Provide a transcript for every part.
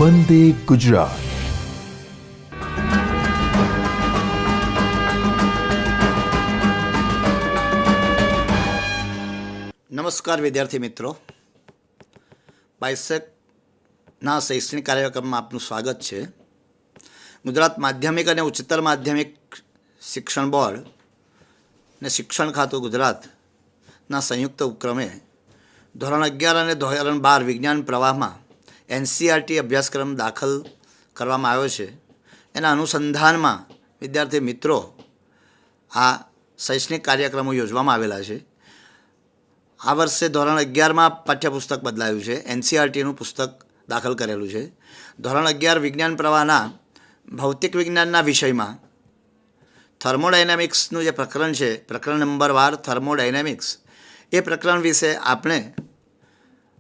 વંદે ગુજરાત। નમસ્કાર વિદ્યાર્થી મિત્રો, બાયસેકના શૈક્ષણિક કાર્યક્રમમાં આપનું સ્વાગત છે। ગુજરાત માધ્યમિક અને ઉચ્ચતર માધ્યમિક શિક્ષણ બોર્ડ અને શિક્ષણ ખાતું ગુજરાતના સંયુક્ત ઉપક્રમે ધોરણ 11 અને ધોરણ 12 વિજ્ઞાન પ્રવાહમાં એનસીઈઆરટી અભ્યાસક્રમ દાખલ કરવામાં આવ્યો છે। એના અનુસંધાનમાં વિદ્યાર્થી મિત્રો આ શૈક્ષણિક કાર્યક્રમો યોજવામાં આવેલા છે। આ વર્ષે ધોરણ 11માં પાઠ્યપુસ્તક બદલાયું છે, એનસીઈઆરટીનું પુસ્તક દાખલ કરેલું છે। ધોરણ 11 વિજ્ઞાન પ્રવાહના ભૌતિક વિજ્ઞાનના વિષયમાં થર્મોડાયનેમિક્સનું જે પ્રકરણ છે, પ્રકરણ નંબર 12 થર્મોડાયનેમિક્સ, એ પ્રકરણ વિશે આપણે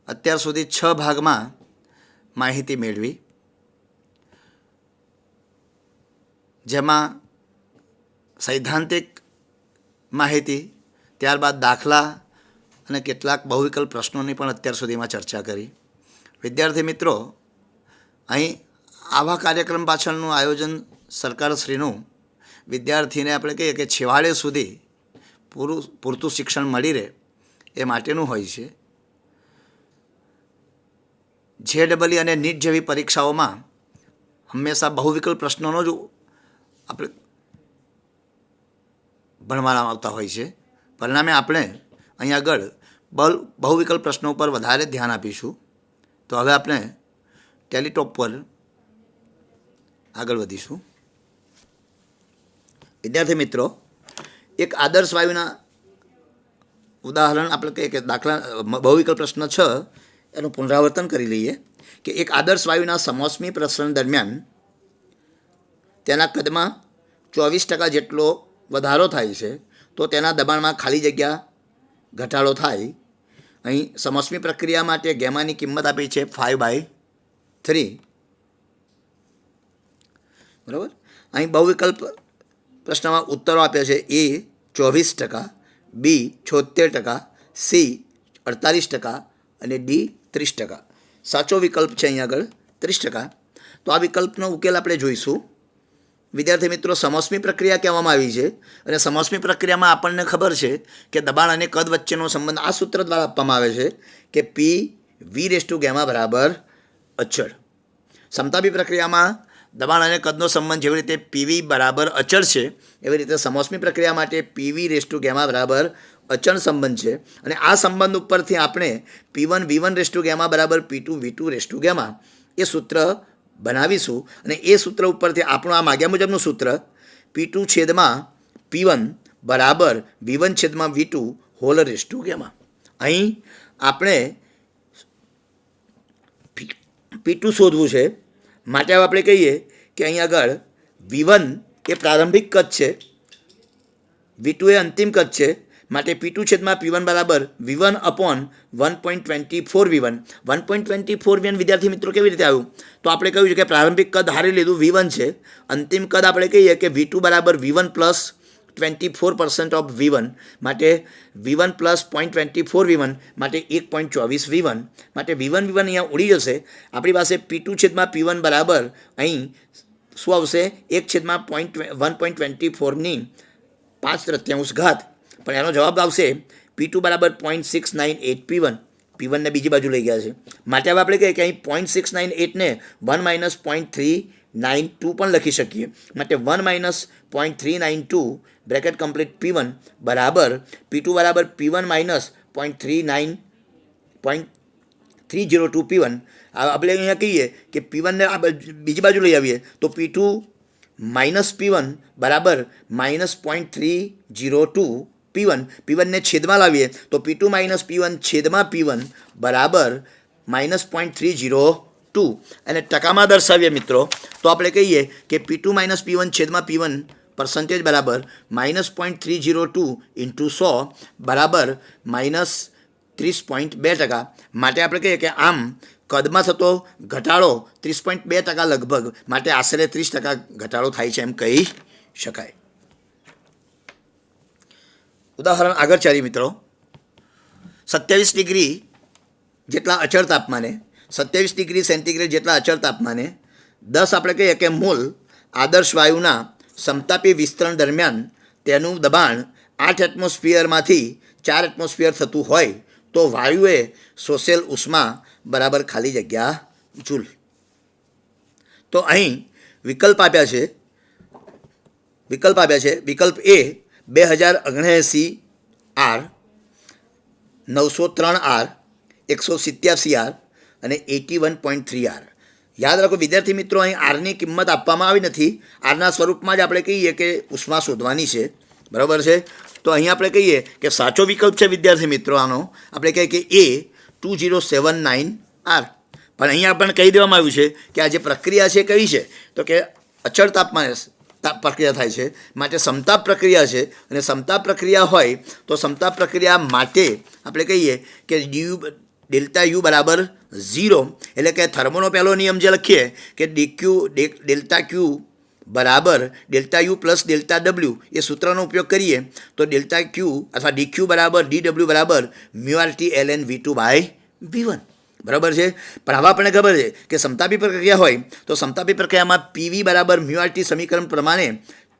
અત્યાર સુધી 6 ભાગમાં માહિતી મેળવી, જેમાં સૈદ્ધાંતિક માહિતી, ત્યારબાદ દાખલા અને કેટલાક બહુવિકલ્પ પ્રશ્નોની પણ અત્યાર સુધીમાં ચર્ચા કરી। વિદ્યાર્થી મિત્રો, અહીં આવા કાર્યક્રમ પાછળનું આયોજન સરકારશ્રીનું વિદ્યાર્થીને આપણે કહીએ કે છેવાડે સુધી પૂરતું શિક્ષણ મળી રહે એ માટેનું હોય છે। JEE અને નીટ જેવી પરીક્ષાઓમાં હંમેશા બહુવિકલ્પ પ્રશ્નોનો જ આપણે ભણવામાં આવતા હોય છે। પરિણામે આપણે અહીં આગળ બહુવિકલ્પ પ્રશ્નો પર વધારે ધ્યાન આપીશું। તો હવે આપણે ટેલીટોપ પર આગળ વધીશું। વિદ્યાર્થી મિત્રો, એક આદર્શ વાયુના ઉદાહરણ આપણે કહીએ કે દાખલા બહુવિકલ્પ પ્રશ્ન 6 એનું પુનરાવર્તન કરી લઈએ કે એક આદર્શ વાયુના સમોષ્મી પ્રસરણ દરમિયાન તેના કદમાં 24% જેટલો વધારો થાય છે, તો તેના દબાણમાં ખાલી જગ્યા ઘટાડો થાય। અહીં સમોષ્મી પ્રક્રિયા માટે ગેમાની કિંમત આપી છે 5/3, બરાબર। અહીં બહુવિકલ્પ પ્રશ્નમાં ઉત્તરો આપ્યા છે: A 24%, B 76%, C 48% અને D 30%। સાચો વિકલ્પ છે અહીં આગળ 30%। તો આ વિકલ્પનો ઉકેલ આપણે જોઈશું। વિદ્યાર્થી મિત્રો, સમોષ્મી પ્રક્રિયા કહેવામાં આવી છે અને સમોષ્મી પ્રક્રિયામાં આપણને ખબર છે કે દબાણ અને કદ વચ્ચેનો સંબંધ આ સૂત્ર દ્વારા આપવામાં આવે છે કે PV/γ બરાબર અચળ। સમતાપી પ્રક્રિયામાં દબાણ અને કદનો સંબંધ જેવી રીતે PV બરાબર અચળ છે, એવી રીતે સમોષ્મી પ્રક્રિયા માટે PV/γ બરાબર અચળ સંબંધ છે। અને આ સંબંધ ઉપરથી આપણે P1V1/γ બરાબર P2V2/γ એ સૂત્ર બનાવીશું અને એ સૂત્ર ઉપરથી આપણું આ માગ્યા મુજબનું સૂત્ર P2/P1 બરાબર V1/V2 હોલ/γ। અહીં આપણે P2 શોધવું છે, માટે આપણે કહીએ કે અહીં આગળ V1 એ પ્રારંભિક કદ છે, V2 એ અંતિમ કદ છે, માટે P2/P1 બરાબર V1/1.24V1। 1.24V1 વિદ્યાર્થી મિત્રો કેવી રીતે આવ્યું? તો આપણે કહ્યું છે કે પ્રારંભિક કદ હારી લીધું V1 છે, અંતિમ કદ આપણે કહીએ કે V2 બરાબર V1 પ્લસ 24% ઓફ V1, માટે V1 પ્લસ 0.24V1 માટે 1.24V1, માટે V1 અહીંયા ઉડી જશે। આપણી પાસે P2/P1 બરાબર અહીં શું આવશે? 1/1.24ની 5/3 પણ એનો જવાબ આવશે P2 બરાબર 0.698P1। P1ને બીજી બાજુ લઈ ગયા છે, માટે હવે આપણે કહીએ કે અહીં 0.698ને 1 માઇનસ 0.392 પણ લખી શકીએ, માટે 1 માઇનસ 0.392 બ્રેકેટ કમ્પ્લીટ P1 બરાબર P2 બરાબર P1 માઇનસ 0.302 P1। આપણે અહીંયા કહીએ કે P1ને બીજી બાજુ લઈ આવીએ તો P2 માઇનસ P1 બરાબર માઇનસ 0.302 P1। P1ને છેદમાં લાવીએ તો P2 માઇનસ P1/P1 બરાબર માઇનસ 0.302। અને ટકામાં દર્શાવીએ મિત્રો તો આપણે કહીએ કે P2 માઇનસ P1/P1 પર્સન્ટેજ બરાબર માઇનસ 0.302 ઇન્ટુ 100 બરાબર માઇનસ 30.2%। માટે આપણે કહીએ કે આમ કદમાં થતો ઘટાડો 30.2% લગભગ, માટે આશરે 30% ઘટાડો થાય છે એમ કહી શકાય। ઉદાહરણ આગળ ચાલી મિત્રો, 27 ડિગ્રી જેટલા અચળ તાપમાને 27 ડિગ્રી સેન્ટીગ્રેડ જેટલા અચળ તાપમાને 10 આપણે કહીએ કે મોલ આદર્શ વાયુના સમતાપી વિસ્તરણ દરમિયાન તેનું દબાણ 8 એટમોસ્ફિયરમાંથી 4 એટમોસ્ફિયર થતું હોય તો વાયુએ શોષેલ ઉષ્મા બરાબર ખાલી જગ્યા જૂલ. તો અહીં વિકલ્પ આપ્યા છે. વિકલ્પ એ 2079 આર, 903 આર, 187 આર અને 81.3 આર. યાદ રાખો વિદ્યાર્થી મિત્રો, અહીં આરની કિંમત આપવામાં આવી નથી. આરના સ્વરૂપમાં જ આપણે કહીએ કે ઉષ્મા શોધવાની છે. બરાબર છે. તો અહીં આપણે કહીએ કે સાચો વિકલ્પ છે વિદ્યાર્થી મિત્રો આનો, આપણે કહીએ કે એ 2079 આર. પણ અહીંયા આપણને કહી દેવામાં આવ્યું છે કે આ જે પ્રક્રિયા છે કઈ છે, તો કે અચળ તાપમાને પ્રક્રિયા થાય છે, માટે સમતાપ પ્રક્રિયા છે. અને સમતાપ પ્રક્રિયા હોય તો સમતાપ પ્રક્રિયા માટે આપણે કહીએ કે ડેલ્ટા યુ બરાબર 0, એટલે કે થર્મોનો પહેલો નિયમ જે લખીએ કે ડેલ્ટા ક્યુ બરાબર delta U plus delta W, એ સૂત્રનો ઉપયોગ કરીએ તો ડેલ્ટા ક્યુ અથવા ડી બરાબર ડી ડબલ્યુ બરાબર મ્યુઆરટી ln V2 બાય V1. બરાબર છે. પણ હવે આપણને ખબર છે કે સમતાપી પ્રક્રિયા હોય તો સમતાપી પ્રક્રિયામાં પીવી બરાબર મ્યુઆરટી સમીકરણ પ્રમાણે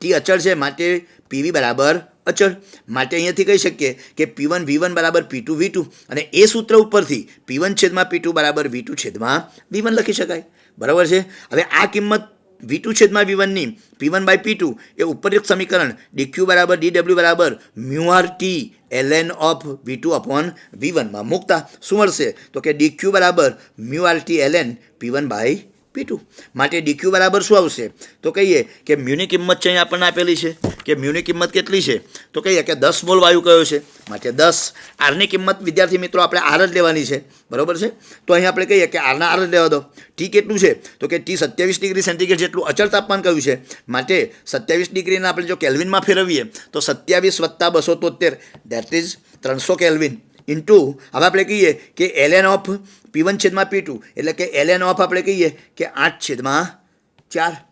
ટી અચળ છે, માટે પીવી બરાબર અચળ. માટે અહીંયાથી કહી શકીએ કે P1 V1 બરાબર P2 V2, અને એ સૂત્ર ઉપરથી P1 છેદમાં P2 બરાબર V2 છેદમાં V1 લખી શકાય. બરાબર છે. હવે આ કિંમત V2 છેદમાં V1ની P1 બાય P2 એ ઉપરયુક્ત સમીકરણ dq બરાબર dw બરાબર મ્યુઆરટી ln of V2 upon V1 માં મૂકતા શું મળશે, તો કે dq બરાબર મ્યુઆરટી ln P1 બાય P2. માટે dq બરાબર શું આવશે, તો કહીએ કે મ્યુની કિંમત છે અહીં આપણને આપેલી છે કે મ્યુની કિંમત કેટલી છે, તો કહીએ કે 10 મોલ વાયુ કયો છે, માટે 10. આરની કિંમત વિદ્યાર્થી મિત્રો આપણે આર જ લેવાની છે. બરાબર છે. તો અહીં આપણે કહીએ કે આરના આર જ લેવા દો. ટી કેટલું છે, તો કે ટી 27 ડિગ્રી સેન્ટીગ્રેડ જેટલું અચળ તાપમાન કયું છે, માટે 27 ડિગ્રીને આપણે જો કેલ્વિનમાં ફેરવીએ તો 27 + 273 દેટ ઇઝ 300 કેલ્વિન ઇન્ટુ હવે આપણે કહીએ કે ln ઓફ P1 છેદમાં P2, એટલે કે ln ઓફ આપણે કહીએ કે 8/4.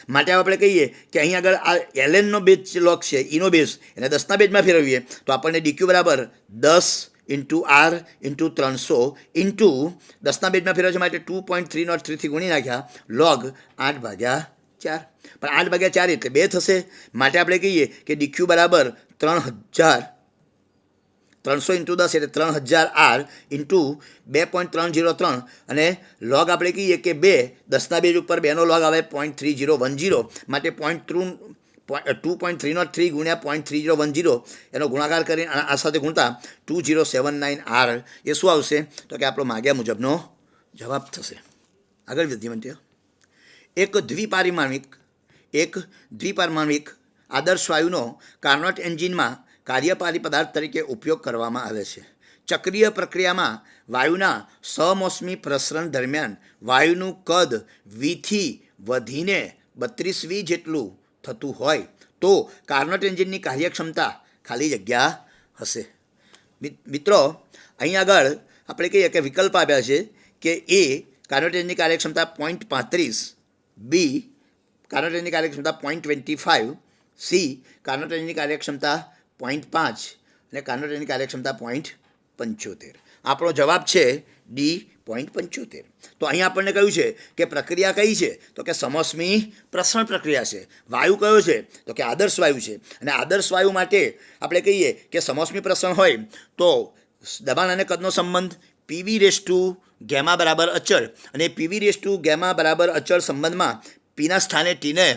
માટે આપણે કહીએ કે અહીં આગળ આ lnનો બેઝ લોક છે, ઈનો બેઝ, એને 10ના બેઝમાં ફેરવીએ તો આપણને dq બરાબર 10 ઇન્ટુ આર ઇન્ટુ 300 ઇન્ટુ 10ના બેઝમાં ફેરવે છે, માટે 2.303થી ગુણી નાખ્યા log 8/4. પણ 8/4 એટલે 2 થશે. માટે આપણે કહીએ કે dq બરાબર 3000, 300 ઇન્ટુ 10 એટલે 3000 આર ઇન્ટુ 2.303, અને લોગ આપણે કહીએ કે 2, 10ના બેઝ ઉપર 2નો લોગ આવે 0.3010, માટે 2.303 ગુણ્યા 0.3010 એનો ગુણાકાર કરીને આ સાથે ગુણતા 2079 આર એ શું આવશે, તો કે આપણો માગ્યા મુજબનો જવાબ થશે. આગળ વિદ્યાર્થીઓ, એક દ્વિપારમાણિક આદર્શ વાયુનો કાર્નોટ એન્જિનમાં કાર્યપારી પદાર્થ તરીકે ઉપયોગ કરવામાં આવે છે. ચક્રીય પ્રક્રિયામાં વાયુના સમોષ્મી પ્રસરણ દરમિયાન વાયુનું કદ વીથી વધીને 32V જેટલું થતું હોય તો કાર્નોટ એન્જિનની કાર્યક્ષમતા ખાલી જગ્યા હશે. મિત્રો અહીં આગળ આપણે કહીએ કે વિકલ્પ આપ્યા છે કે એ કાર્નોટ એન્જિનની કાર્યક્ષમતા 0.35, બી કાર્નોટ એન્જિનની કાર્યક્ષમતા 0.25, સી કાર્નોટ એન્જિનની કાર્યક્ષમતા 0.5 અને કાર્નોટ એન્જિનની કાર્યક્ષમતા 0.75. આપણો જવાબ છે ડી 0.75. તો અહીં આપણને કહ્યું છે કે પ્રક્રિયા કઈ છે, તો કે સમોષ્મી પ્રસરણ પ્રક્રિયા છે. વાયુ કયો છે, તો કે આદર્શ વાયુ છે. અને આદર્શ વાયુ માટે આપણે કહીએ કે સમોષ્મી પ્રસરણ હોય તો દબાણ અને કદનો સંબંધ PV/γ બરાબર અચળ, અને PV/γ બરાબર અચળ સંબંધમાં પીના સ્થાને ટીને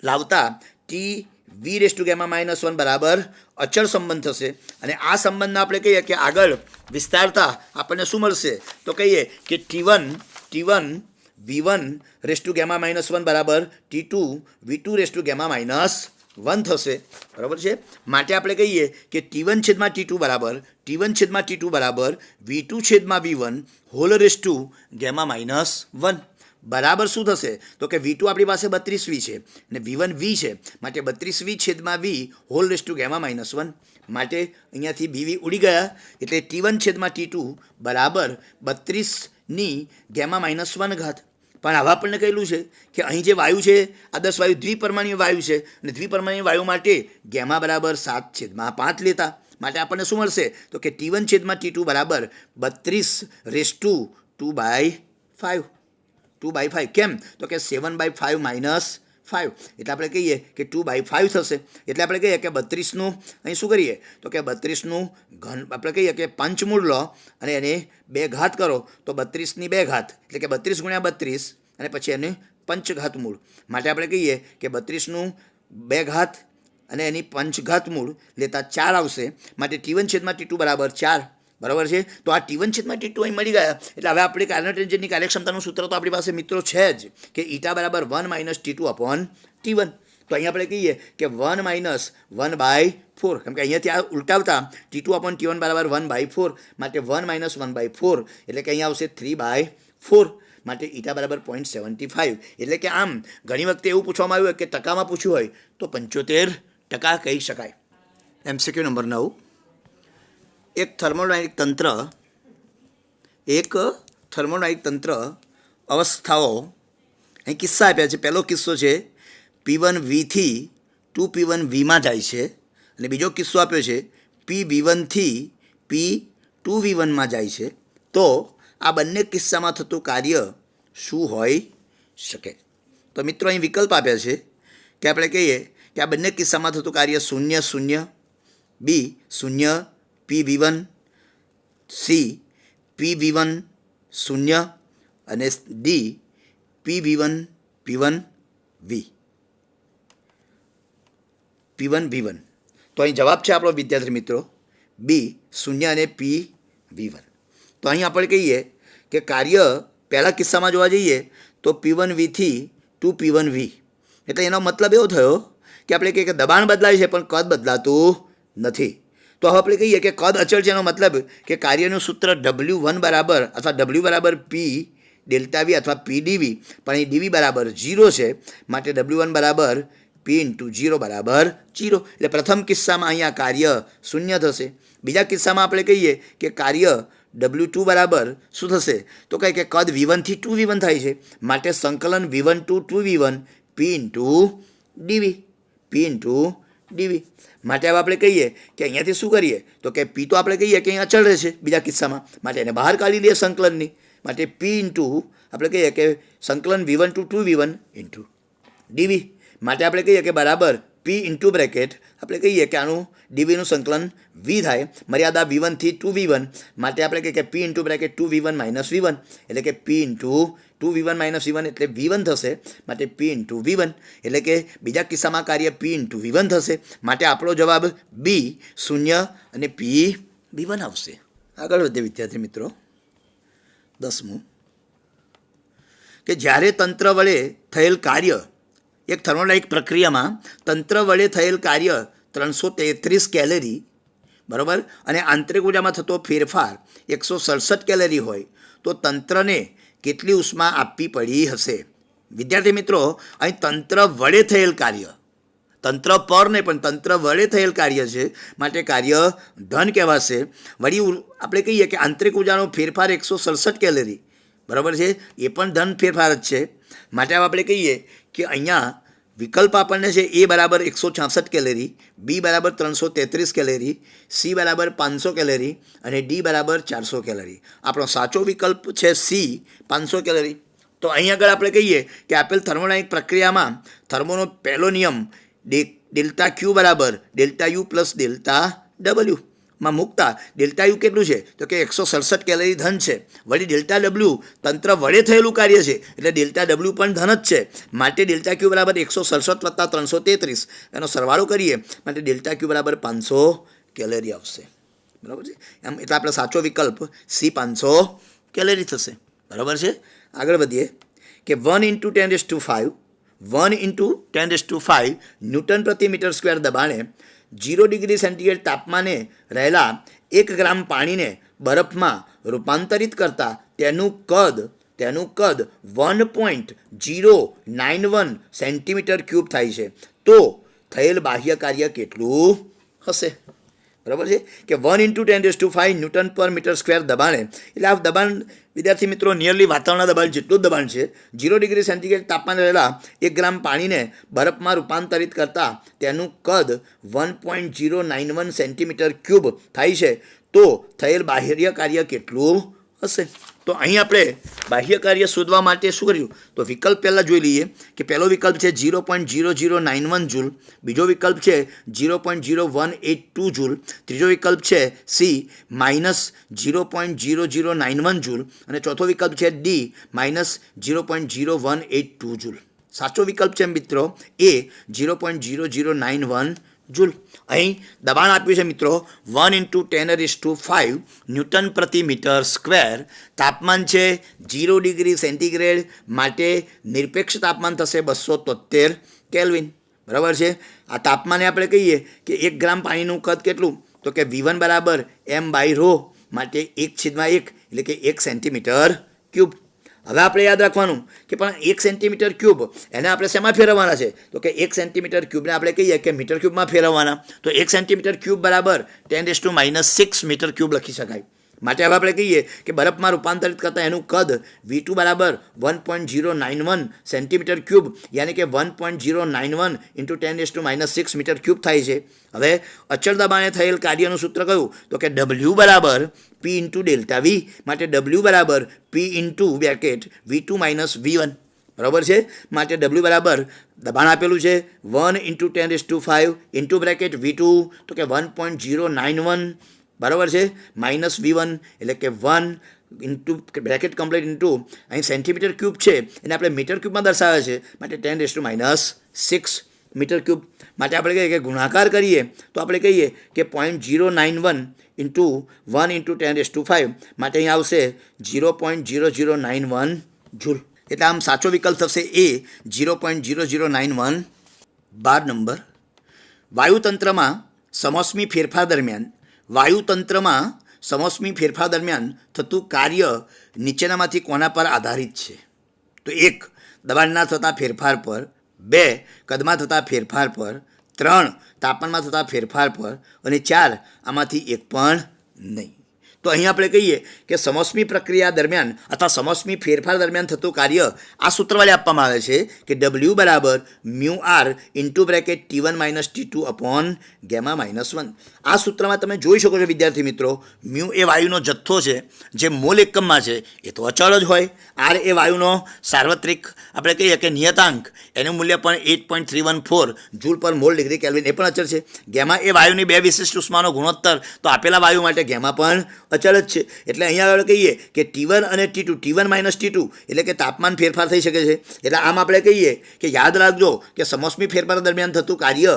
લાવતા TV/γ-1 બરાબર અચળ સંબંધ થશે. અને આ સંબંધને આપણે કહીએ કે આગળ વિસ્તારતા આપણને શું મળશે, તો કહીએ કે T1 V1/γ-1 બરાબર T2 V2/γ-1 થશે. બરાબર છે. માટે આપણે કહીએ કે T1/T2 બરાબર V2/V1 હોલ રેસ ટુ γ-1 બરાબર શું થશે, તો કે V2 આપણી પાસે 32V છે અને V1 V છે, માટે 32V/V હોલ રેસ ટુ γ-1. માટે અહીંયાથી BV ઉડી ગયા, એટલે T1/T2 બરાબર 32ની γ-1. પણ હવે આપણને કહેલું છે કે અહીં જે વાયુ છે આદર્શ વાયુ દ્વિપરમાણ્વીય વાયુ છે, અને દ્વિપરમાણ્વીય વાયુ માટે γ બરાબર 7/5 લેતા, માટે આપણને શું મળશે તો કે T1/T2 બરાબર 32/2/5 2/5 કેમ તો કે 7/5 માઇનસ 5 એટલે આપણે કહીએ કે 2/5 થશે એટલે આપણે કહીએ કે 32નું અહીં શું કરીએ તો કે 32નું ઘન આપણે કહીએ કે પંચમૂળ લો અને એને 2 ઘાત કરો તો 32ની 2 ઘાત એટલે કે 32 × 32 અને પછી એને પંચઘાત મૂળ માટે આપણે કહીએ કે 32નું 2 ઘાત અને એની પંચઘાત મૂળ લેતા 4 આવશે માટે T1/T2 બરાબર 4 બરાબર છે તો આ T1/T2 અહીં મળી ગયા એટલે હવે આપણે કાર્નોટ રેન્જરની કાર્યક્ષમતાનું સૂત્ર તો આપણી પાસે મિત્રો છે જ કે ઈટા બરાબર 1 - T2/T1 તો અહીં આપણે કહીએ કે 1 - 1/4 કેમ કે અહીંયાથી આ ઉલટાવતા T2/T1 બરાબર 1/4 માટે 1 - 1/4 એટલે કે અહીંયા આવશે 3/4 માટે ઈટા બરાબર 0.75 એટલે કે આમ ઘણી વખતે એવું પૂછવામાં આવ્યું કે ટકામાં પૂછ્યું હોય તો 75% કહી શકાય. MCQ નંબર 9 એક થર્મોડાયનેમિક તંત્ર અવસ્થાઓ અહીં કિસ્સા આપ્યા છે. પહેલો કિસ્સો છે P1V થી 2P1Vમાં જાય છે અને બીજો કિસ્સો આપ્યો છે PV1 થી P2V1માં જાય છે. તો આ બંને કિસ્સામાં થતું કાર્ય શું હોઈ શકે તો મિત્રો અહીં વિકલ્પ આપ્યા છે કે આપણે કહીએ કે આ બંને કિસ્સામાં થતું કાર્ય 0 0 B 0 PV1 C PV1 0 અને D PV1 P1V1 તો અહીં જવાબ છે આપણો વિદ્યાર્થી મિત્રો B 0 અને PV1 તો અહીં આપણે કહીએ કે કાર્ય પહેલા કિસ્સામાં જોવા જઈએ તો P1V થી 2P1V એટલે એનો મતલબ એવો થયો કે આપણે કહીએ કે દબાણ બદલાય છે પણ કદ બદલાતું નથી. તો હવે આપણે કહીએ કે કદ અચળ છે એનો મતલબ કે કાર્યનું સૂત્ર W1 બરાબર અથવા W બરાબર P ΔV અથવા PdV પણ અહીં dV બરાબર 0 છે માટે W1 બરાબર P × 0 બરાબર 0 એટલે પ્રથમ કિસ્સામાં અહીંયા કાર્ય 0 થશે. બીજા કિસ્સામાં આપણે કહીએ કે કાર્ય W2 બરાબર શું થશે તો કહે કે કદ V1 થી 2V1 થાય છે માટે સંકલન V1 to 2V1 P × dV માટે હવે આપણે કહીએ કે અહીંયાથી શું કરીએ તો કે P તો આપણે કહીએ કે અહીં અચળ રહેશે બીજા કિસ્સામાં માટે એને બહાર કાઢી લઈએ સંકલનની માટે P આપણે કહીએ કે સંકલન V1 to 2V1 × dV માટે આપણે કહીએ કે બરાબર P ઇન્ટુ બ્રેકેટ આપણે કહીએ કે આનું dVનું સંકલન V થાય મર્યાદા V1 થી 2V1 માટે આપણે કહીએ કે P into bracket 2V1 - V1 એટલે કે P ઇન્ટુ 2V1 - V1 એટલે V1 થશે માટે P ઇન્ટુ V1 એટલે કે બીજા કિસ્સામાં કાર્ય P ઇન્ટુ V1 થશે માટે આપણો જવાબ B 0 અને PV1 આવશે. આગળ વધીએ વિદ્યાર્થી મિત્રો 10મું કે જ્યારે તંત્ર વડે થયેલ કાર્ય એક થર્મોડાયનેમિક પ્રક્રિયામાં તંત્ર વડે થયેલ કાર્ય 333 કેલરી બરાબર અને આંતરિક ઊર્જામાં થતો ફેરફાર 167 કેલરી હોય તો તંત્રને કેટલી ઉષ્મા આપવી પડી હશે. વિદ્યાર્થી મિત્રો અહીં તંત્ર વડે થયેલ કાર્ય તંત્ર પર નહીં પણ તંત્ર વડે થયેલ કાર્ય છે માટે કાર્ય ધન કહેવાશે. વળી આપણે કહીએ કે આંતરિક ઊર્જાનો ફેરફાર 167 કેલરી બરાબર છે એ પણ ધન ફેરફાર જ છે માટે આપણે કહીએ કે અહીંયા વિકલ્પ આપણને છે A બરાબર 166 કેલરી B બરાબર 333 કેલરી C બરાબર 500 કેલરી અને D બરાબર 400 કેલરી. આપણો સાચો વિકલ્પ છે C 500 કેલરી. તો અહીં આગળ આપણે કહીએ કે આપેલ થર્મોડાયનેમિક પ્રક્રિયામાં થર્મોનો પહેલો નિયમ ડેલ્ટા Q બરાબર delta U plus delta W માં મૂકતા ડેલ્ટા યુ કેટલું છે તો કે 167 કેલરી ધન છે વળી ડેલ્ટા ડબલ્યુ તંત્ર વડે થયેલું કાર્ય છે એટલે ડેલ્ટા ડબલ્યુ પણ ધન જ છે માટે ડેલ્ટા ક્યુ બરાબર 167 + 333 એનો સરવાળો કરીએ માટે ડેલ્ટા ક્યુ બરાબર 500 કેલરી આવશે બરાબર છે એમ એટલે આપણો સાચો વિકલ્પ સી 500 કેલરી થશે બરાબર છે. આગળ વધીએ કે 1 × 10⁵ ન્યૂટન પ્રતિ મીટર સ્ક્વેર દબાણે 0 ડિગ્રી સેન્ટીગ્રેડ તાપમાને રહેલા 1 ગ્રામ પાણીને બરફમાં રૂપાંતરિત કરતાં તેનું કદ 1.091 સેન્ટીમીટર ક્યુબ થાય છે તો થયેલ બાહ્ય કાર્ય કેટલું હશે. બરાબર છે કે 1 × 10⁵ N/m², એટલે આ દબાણ વિદ્યાર્થી મિત્રો નિયરલી વાતાવરણના દબાણ જેટલું જ દબાણ છે. 0 ડિગ્રી સેન્ટીગ્રેડ તાપમાને રહેલા 1 ગ્રામ પાણીને બરફમાં રૂપાંતરિત કરતાં તેનું કદ 1.091 cm³ થાય છે. તો થયેલ બાહ્ય કાર્ય કેટલું હશે? તો અહીં આપણે બાહ્ય કાર્ય શોધવા માટે શું કર્યું? તો વિકલ્પ પહેલાં જોઈ લઈએ કે પહેલો વિકલ્પ છે 0.0091 જૂલ, બીજો વિકલ્પ છે 0.0182 જૂલ, ત્રીજો વિકલ્પ છે સી -0.0091 જૂલ અને ચોથો વિકલ્પ છે ડી -0.0182 જૂલ. સાચો વિકલ્પ છે મિત્રો એ 0.0091 જૂલ. અહીં દબાણ આપ્યું છે મિત્રો 1 × 10⁵ N/m². તાપમાન છે 0 ડિગ્રી સેન્ટીગ્રેડ માટે નિરપેક્ષ તાપમાન થશે 273 કેલ્વિન. બરાબર છે. આ તાપમાને આપણે કહીએ કે 1 ગ્રામ પાણીનું કદ કેટલું? તો કે V1 = m/ρ માટે 1/1 એટલે કે 1 cm³. હવે આપણે યાદ રાખવાનું કે પણ 1 cm³ એને આપણે શેમાં ફેરવવાના છે? તો કે 1 cm³ આપણે કહીએ કે મીટર³ ફેરવવાના. તો 1 cm³ = 10⁻⁶ m³ લખી શકાય. માટે હવે આપણે કહીએ કે બરફમાં રૂપાંતરિત કરતાં એનું કદ V2 = 1.091 cm³, યાની કે 1.091 × 10⁻⁶ m³ થાય છે. હવે અચળ દબાણે થયેલ કાર્યનું સૂત્ર કયું? તો કે W = P × Δv, માટે W = P × V2 - V1. બરાબર છે. માટે W = દબાણ આપેલું છે 1 × 10⁵ V2 તો કે 1.091 બરાબર છે -V1 એટલે કે 1 બ્રેકેટ કમ્પ્લીટ ઇન્ટુ અહીં સેન્ટીમીટર³ છે એને આપણે મીટર³ દર્શાવે છે માટે 10⁻⁶ m³. માટે આપણે કહીએ કે ગુણાકાર કરીએ તો આપણે કહીએ કે 0.091 × 1 × 10⁵ માટે અહીં આવશે 0.0091 જૂલ. એટલે આમ સાચો વિકલ્પ થશે એ 0.0091. 12 નંબર, વાયુતંત્રમાં સમોષ્મી ફેરફાર દરમિયાન થતું કાર્ય નીચેનામાંથી કોના પર આધારિત છે? તો 1 દબાણના થતા ફેરફાર પર, 2 કદમાં થતા ફેરફાર પર, 3 તાપમાનમાં થતા ફેરફાર પર અને 4 આમાંથી એક પણ નહીં. તો અહીં આપણે કહીએ કે સમોષ્મી પ્રક્રિયા દરમિયાન અથવા સમોષ્મી ફેરફાર દરમિયાન થતું કાર્ય આ સૂત્ર વડે આપવામાં આવે છે કે W = μr × T1 - T2 / γ-1. આ સૂત્રમાં તમે જોઈ શકો છો વિદ્યાર્થી મિત્રો, મ્યુ એ વાયુનો જથ્થો છે જે મોલ એકમમાં છે એ તો અચળ જ હોય. આર એ વાયુનો સાર્વત્રિક આપણે કહીએ કે નિયતાંક એનું મૂલ્ય પણ 8.314 જૂલ પર મોલ ડિગ્રી કેલ્વિન એ પણ અચળ છે. ગેમા એ વાયુની બે વિશિષ્ટ ઉષ્માનો ગુણોત્તર તો આપેલા વાયુ માટે ગેમા પણ અચળ જ છે. એટલે અહીંયા આપણે કહીએ કે T1 અને T2 T1 - T2 એટલે કે તાપમાન ફેરફાર થઈ શકે છે. એટલે આમ આપણે કહીએ કે યાદ રાખજો કે સમોષ્મી ફેરફાર દરમિયાન થતું કાર્ય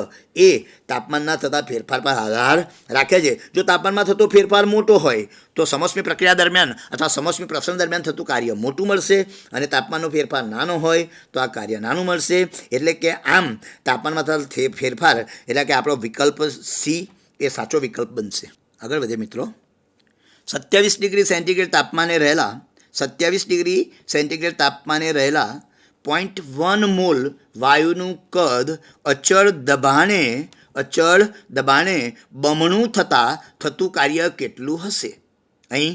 એ તાપમાનના થતા ફેરફાર પર આધાર રાખે છે. જો તાપમાનમાં થતો ફેરફાર મોટો હોય તો સમોષ્મી પ્રક્રિયા દરમિયાન અથવા સમોષ્મી પ્રસરણ દરમિયાન થતું કાર્ય મોટું મળશે અને તાપમાનનો ફેરફાર નાનો હોય તો આ કાર્ય નાનું મળશે. એટલે કે આમ તાપમાનમાં થતા ફેરફાર એટલે કે આપણો વિકલ્પ સી એ સાચો વિકલ્પ બનશે. આગળ વધે મિત્રો, 27 ડિગ્રી સેન્ટીગ્રેડ તાપમાને રહેલા 0.1 મોલ વાયુનું કદ અચળ દબાણે બમણું થતું કાર્ય કેટલું હશે? અહીં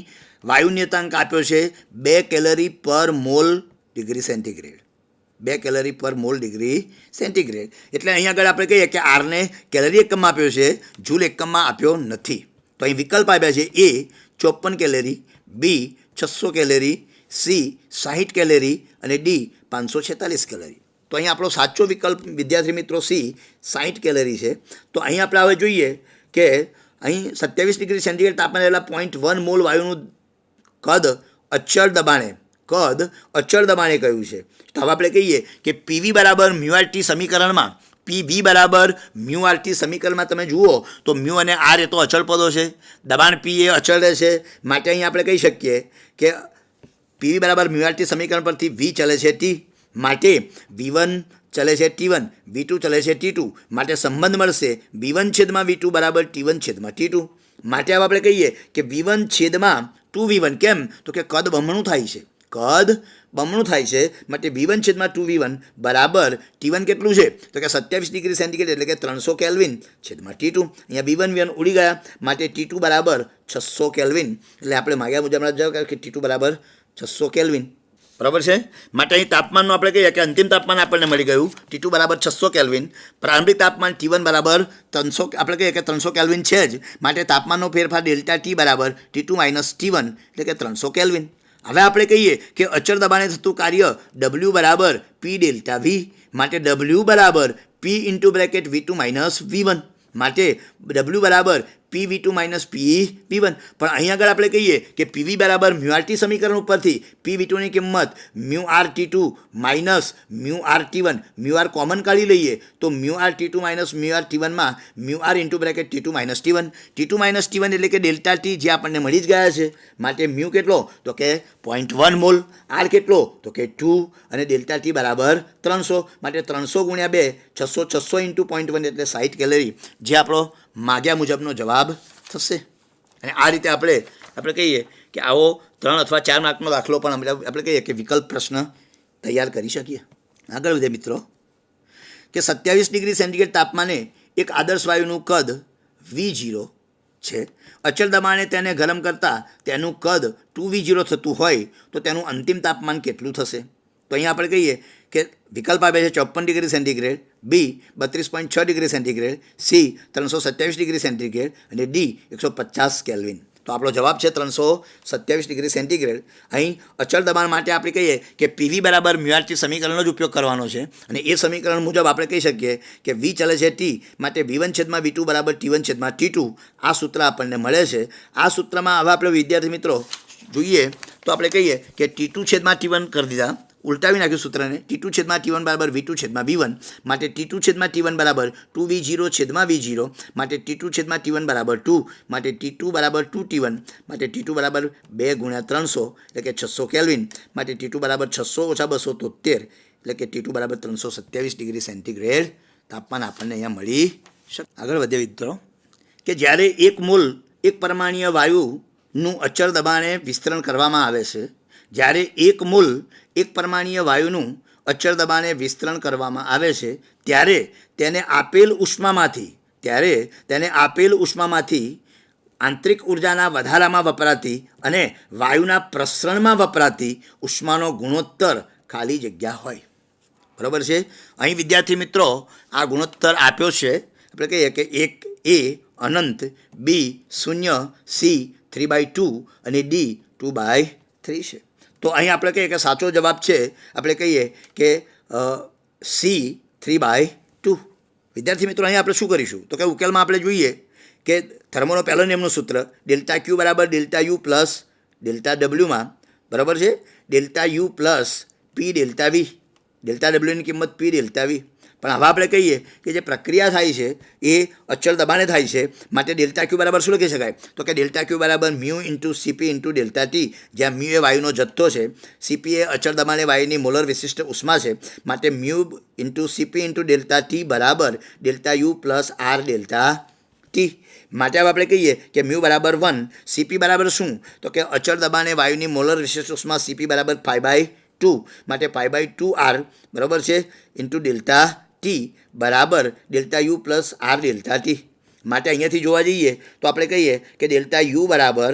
વાયુ નિયતાંક આપ્યો છે 2 કેલરી પર મોલ ડિગ્રી સેન્ટીગ્રેડ. 2 કેલરી પર મોલ ડિગ્રી સેન્ટીગ્રેડ. એટલે અહીં આગળ આપણે કહીએ કે આરને કેલરી એકમમાં આપ્યો છે, જૂલ એકમમાં આપ્યો નથી. તો અહીં વિકલ્પ આપ્યા છે એ 54 કેલરી, બી 600 કેલરી, સી 60 કેલરી અને ડી 546 કેલરી. તો અહીં આપણો સાચો વિકલ્પ વિદ્યાર્થી મિત્રો સી 60 કેલરી છે. તો અહીં આપણે હવે જોઈએ કે અહીં 27 ડિગ્રી સેન્ટીગ્રેડ તાપમાને રહેલા 0.1 મોલ વાયુનું કદ અચળ દબાણે કહ્યું છે. તો હવે આપણે કહીએ કે પીવી = μRT સમીકરણમાં સમીકરણમાં તમે જુઓ તો મ્યુ અને આર એ તો અચળ પદો છે, દબાણ પી એ અચળ રહેશે. માટે અહીં આપણે કહી શકીએ કે પીવી = μRT સમીકરણ પરથી વી ચલે છે ટી, માટે V1 ચલે છે T1, V2 ચલે છે T2, માટે સંબંધ મળશે V1/V2 = T1/T2. માટે હવે આપણે કહીએ કે V1/2V1. કેમ? તો કે કદ બમણું થાય છે. કદ બમણું થાય છે, માટે V1 છેદમાં 2V1 બરાબર T1 કેટલું છે તો કે 27 ડિગ્રી સેન્ટીગ્રેડ એટલે કે 300 કેલ્વિન છેદમાં T2. અહીંયા V1 ઉડી ગયા, માટે T2 બરાબર 600 કેલ્વિન. એટલે આપણે માગ્યા મુજબ જવાબ કે T2 બરાબર 600 કેલ્વિન. બરાબર છે. માટે અહીં તાપમાનનું આપણે કહીએ કે અંતિમ તાપમાન આપણને મળી ગયું T2 બરાબર 600 કેલ્વિન. પ્રારંભિક તાપમાન T1 બરાબર 300, આપણે કહીએ કે 300 કેલ્વિન છે જ, માટે તાપમાનનો ફેરફાર ડેલ્ટા T બરાબર T2 માઇનસ T1 એટલે કે 300 કેલ્વિન. હવે આપણે કહીએ કે અચળ દબાણે થતું કાર્ય W બરાબર P ડેલ્ટા V, માટે W બરાબર P into bracket V2 minus V1, માટે W બરાબર PV2 માઇનસ PV1. પણ અહીં આગળ આપણે કહીએ કે PV બરાબર મ્યુઆરT સમીકરણ ઉપરથી PV2ની કિંમત મ્યુઆરT2 માઇનસ મ્યુઆરT1, મ્યુઆર કોમન કાઢી લઈએ તો મ્યુઆરT2 માઇનસ મ્યુઆરT1માં mu R into bracket T2 minus T1. T2 minus T1 એટલે કે ડેલ્ટા T જે આપણને મળી જ ગયા છે, માટે મ્યુ કેટલો તો કે 0.1 મોલ, આર કેટલો તો કે 2 અને ડેલ્ટા T બરાબર 300, માટે 300 ગુણ્યા 2 600, 600 ઇન્ટુ 0.1 એટલે 60 કેલરી જે આપણો માગ્યા મુજબનો જવાબ થશે. અને આ રીતે આપણે કહીએ કે આવો 3 અથવા 4 માર્કનો દાખલો પણ આપણે કહીએ કે વિકલ્પ પ્રશ્ન તૈયાર કરી શકીએ. આગળ વધે મિત્રો કે 27 ડિગ્રી સેન્ટીગ્રેડ તાપમાને એક આદર્શ વાયુનું કદ V0 છે. અચળ દબાણે તેને ગરમ કરતાં તેનું કદ 2V0 થતું હોય તો તેનું અંતિમ તાપમાન કેટલું થશે? તો અહીંયા આપણે કહીએ કે વિકલ્પ આપે છે 54 ડિગ્રી સેન્ટીગ્રેડ, બી 32.6 degree centigrade, C 327 degree centigrade અને ડી 150 કેલ્વિન. તો આપણો જવાબ છે 327 ડિગ્રી સેન્ટીગ્રેડ. અહીં અચળ દબાણ માટે આપણે કહીએ કે પીવી બરાબર મ્યુઆરટી સમીકરણનો જ ઉપયોગ કરવાનો છે, અને એ સમીકરણ મુજબ આપણે કહી શકીએ કે વી ચલે છે ટી, માટે V1 છેદમાં V2 બરાબર T1 છેદમાં T2. આ સૂત્ર આપણને મળે છે. આ સૂત્રમાં હવે આપણે વિદ્યાર્થી મિત્રો જોઈએ તો આપણે કહીએ કે T2 છેદમાં T1 કરી દીધા, ઉલટાવી નાખ્યું સૂત્રને. T2 છેદમાં T1 બરાબર V2 છેદમાં V1, માટે T2 છેદમાં T1 બરાબર 2V0 છેદમાં V0, માટે T2 છેદમાં T1 બરાબર 2, માટે T2 બરાબર 2T1, માટે T2 બરાબર 2 ગુણ્યા 300 એટલે કે 600 કેલ્વિન, માટે T2 બરાબર 600 ઓછા 273 એટલે કે T2 બરાબર 327 ડિગ્રી સેન્ટીગ્રેડ તાપમાન આપણને અહીંયા મળી શકે. આગળ વધીએ મિત્રો કે જ્યારે એક મોલ એક પરમાણ્વીય વાયુનું અચળ દબાણે વિસ્તરણ કરવામાં આવે છે, જ્યારે એક મોલ એક પરમાણ્વીય વાયુનું અચળ દબાણે વિસ્તરણ કરવામાં આવે છે, ત્યારે તેને આપેલ ઉષ્મામાંથી આંતરિક ઉર્જાના વધારામાં વપરાતી અને વાયુના પ્રસરણમાં વપરાતી ઉષ્માનો ગુણોત્તર ખાલી જગ્યા હોય. બરાબર છે. અહીં વિદ્યાર્થી મિત્રો આ ગુણોત્તર આપ્યો છે. આપણે કહીએ કે 1 A અનંત, બી 0, સી 3/2 અને ડી 2/3 છે. તો અહીં આપણે કહીએ કે સાચો જવાબ છે, આપણે કહીએ કે સી 3/2. વિદ્યાર્થી મિત્રો અહીં આપણે શું કરીશું તો કે ઉકેલમાં આપણે જોઈએ કે થર્મોનો પહેલો નિયમનું સૂત્ર ડેલ્ટા ક્યુ બરાબર ડેલ્ટા યુ પ્લસ ડેલ્ટા ડબલ્યુમાં બરાબર છે delta U plus P delta V, delta ડબલ્યુની કિંમત પી ડેલ્ટા વી. પણ હવે આપણે કહીએ કે જે પ્રક્રિયા થાય છે એ અચળ દબાણે થાય છે, માટે ડેલ્ટા ક્યુ બરાબર શું લખી શકાય તો કે ડેલ્ટા ક્યુ બરાબર mu into CP into delta T, જ્યાં મ્યુ એ વાયુનો જથ્થો છે, સીપી એ અચળ દબાણે વાયુની મોલર વિશિષ્ટ ઉષ્મા છે, માટે mu into CP into delta T બરાબર delta U plus R delta T. માટે હવે આપણે કહીએ કે મ્યુ બરાબર 1, સીપી બરાબર શું તો કે અચળ દબાણે વાયુની મોલર વિશિષ્ટ ઉષ્મા સીપી બરાબર 5/2, માટે 5/2R બરાબર છે ઇન્ટુ ડેલ્ટા ટી બરાબર delta U plus R delta T. માટે અહીંયાથી જોવા જઈએ તો આપણે કહીએ કે ડેલ્ટા યુ બરાબર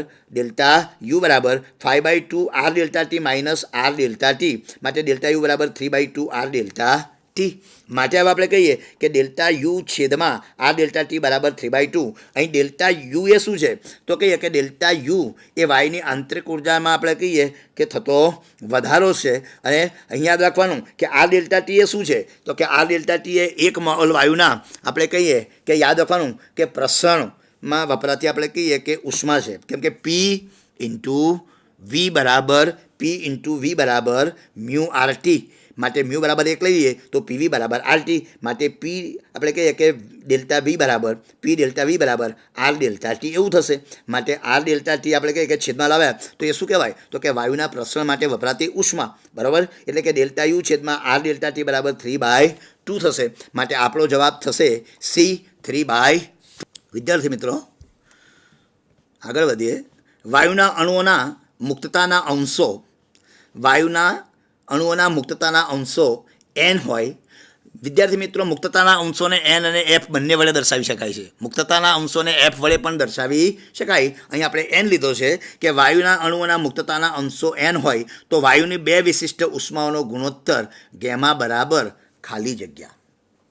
5/2R delta T minus R delta T, માટે ડેલ્ટા યુ બરાબર 3/2R ડેલ્ટા ટી. માટે હવે આપણે કહીએ કે ડેલ્ટા યુ છેદમાં આર ડેલ્ટા ટી બરાબર 3/2. અહીં ડેલ્ટા યુ એ શું છે તો કહીએ કે ડેલ્ટા યુ એ વાયુની આંતરિક ઉર્જામાં આપણે કહીએ કે થતો વધારો છે, અને અહીં યાદ રાખવાનું કે આર ડેલ્ટા ટી એ શું છે તો કે આર ડેલ્ટા ટી એ એક મોલ વાયુના આપણે કહીએ કે યાદ રાખવાનું કે પ્રસરણમાં વપરાતી આપણે કહીએ કે ઉષ્મા છે, કેમ કે પી ઇન્ટુ વી બરાબર મ્યુ આર ટી, માટે મ્યુ બરાબર 1 લઈએ તો પીવી બરાબર આરટી, માટે પી આપણે કહીએ કે ડેલ્ટા વી બરાબર પી ડેલ્ટા વી બરાબર આર ડેલ્ટા ટી એવું થશે. માટે આર ડેલ્ટા ટી આપણે કહીએ કે છેદમાં લાવ્યા તો એ શું કહેવાય તો કે વાયુના પ્રસરણ માટે વપરાતી ઉષ્મા બરાબર, એટલે કે ડેલ્ટા યુ છેદમાં આર ડેલ્ટા ટી બરાબર 3/2 થશે. માટે આપણો જવાબ થશે સી 3/2. વિદ્યાર્થી મિત્રો આગળ વધીએ. વાયુના અણુઓના મુક્તતાના અંશો વાયુના અણુઓના મુક્તતાના અંશો n હોય, વિદ્યાર્થી મિત્રો મુક્તતાના અંશોને n અને f બંને વડે દર્શાવી શકાય છે. મુક્તતાના અંશોને f વડે પણ દર્શાવી શકાય. અહીં આપણે n લીધો છે કે વાયુના અણુઓના મુક્તતાના અંશો n હોય તો વાયુની બે વિશિષ્ટ ઉષ્માઓનો ગુણોત્તર ગેમા બરાબર ખાલી જગ્યા.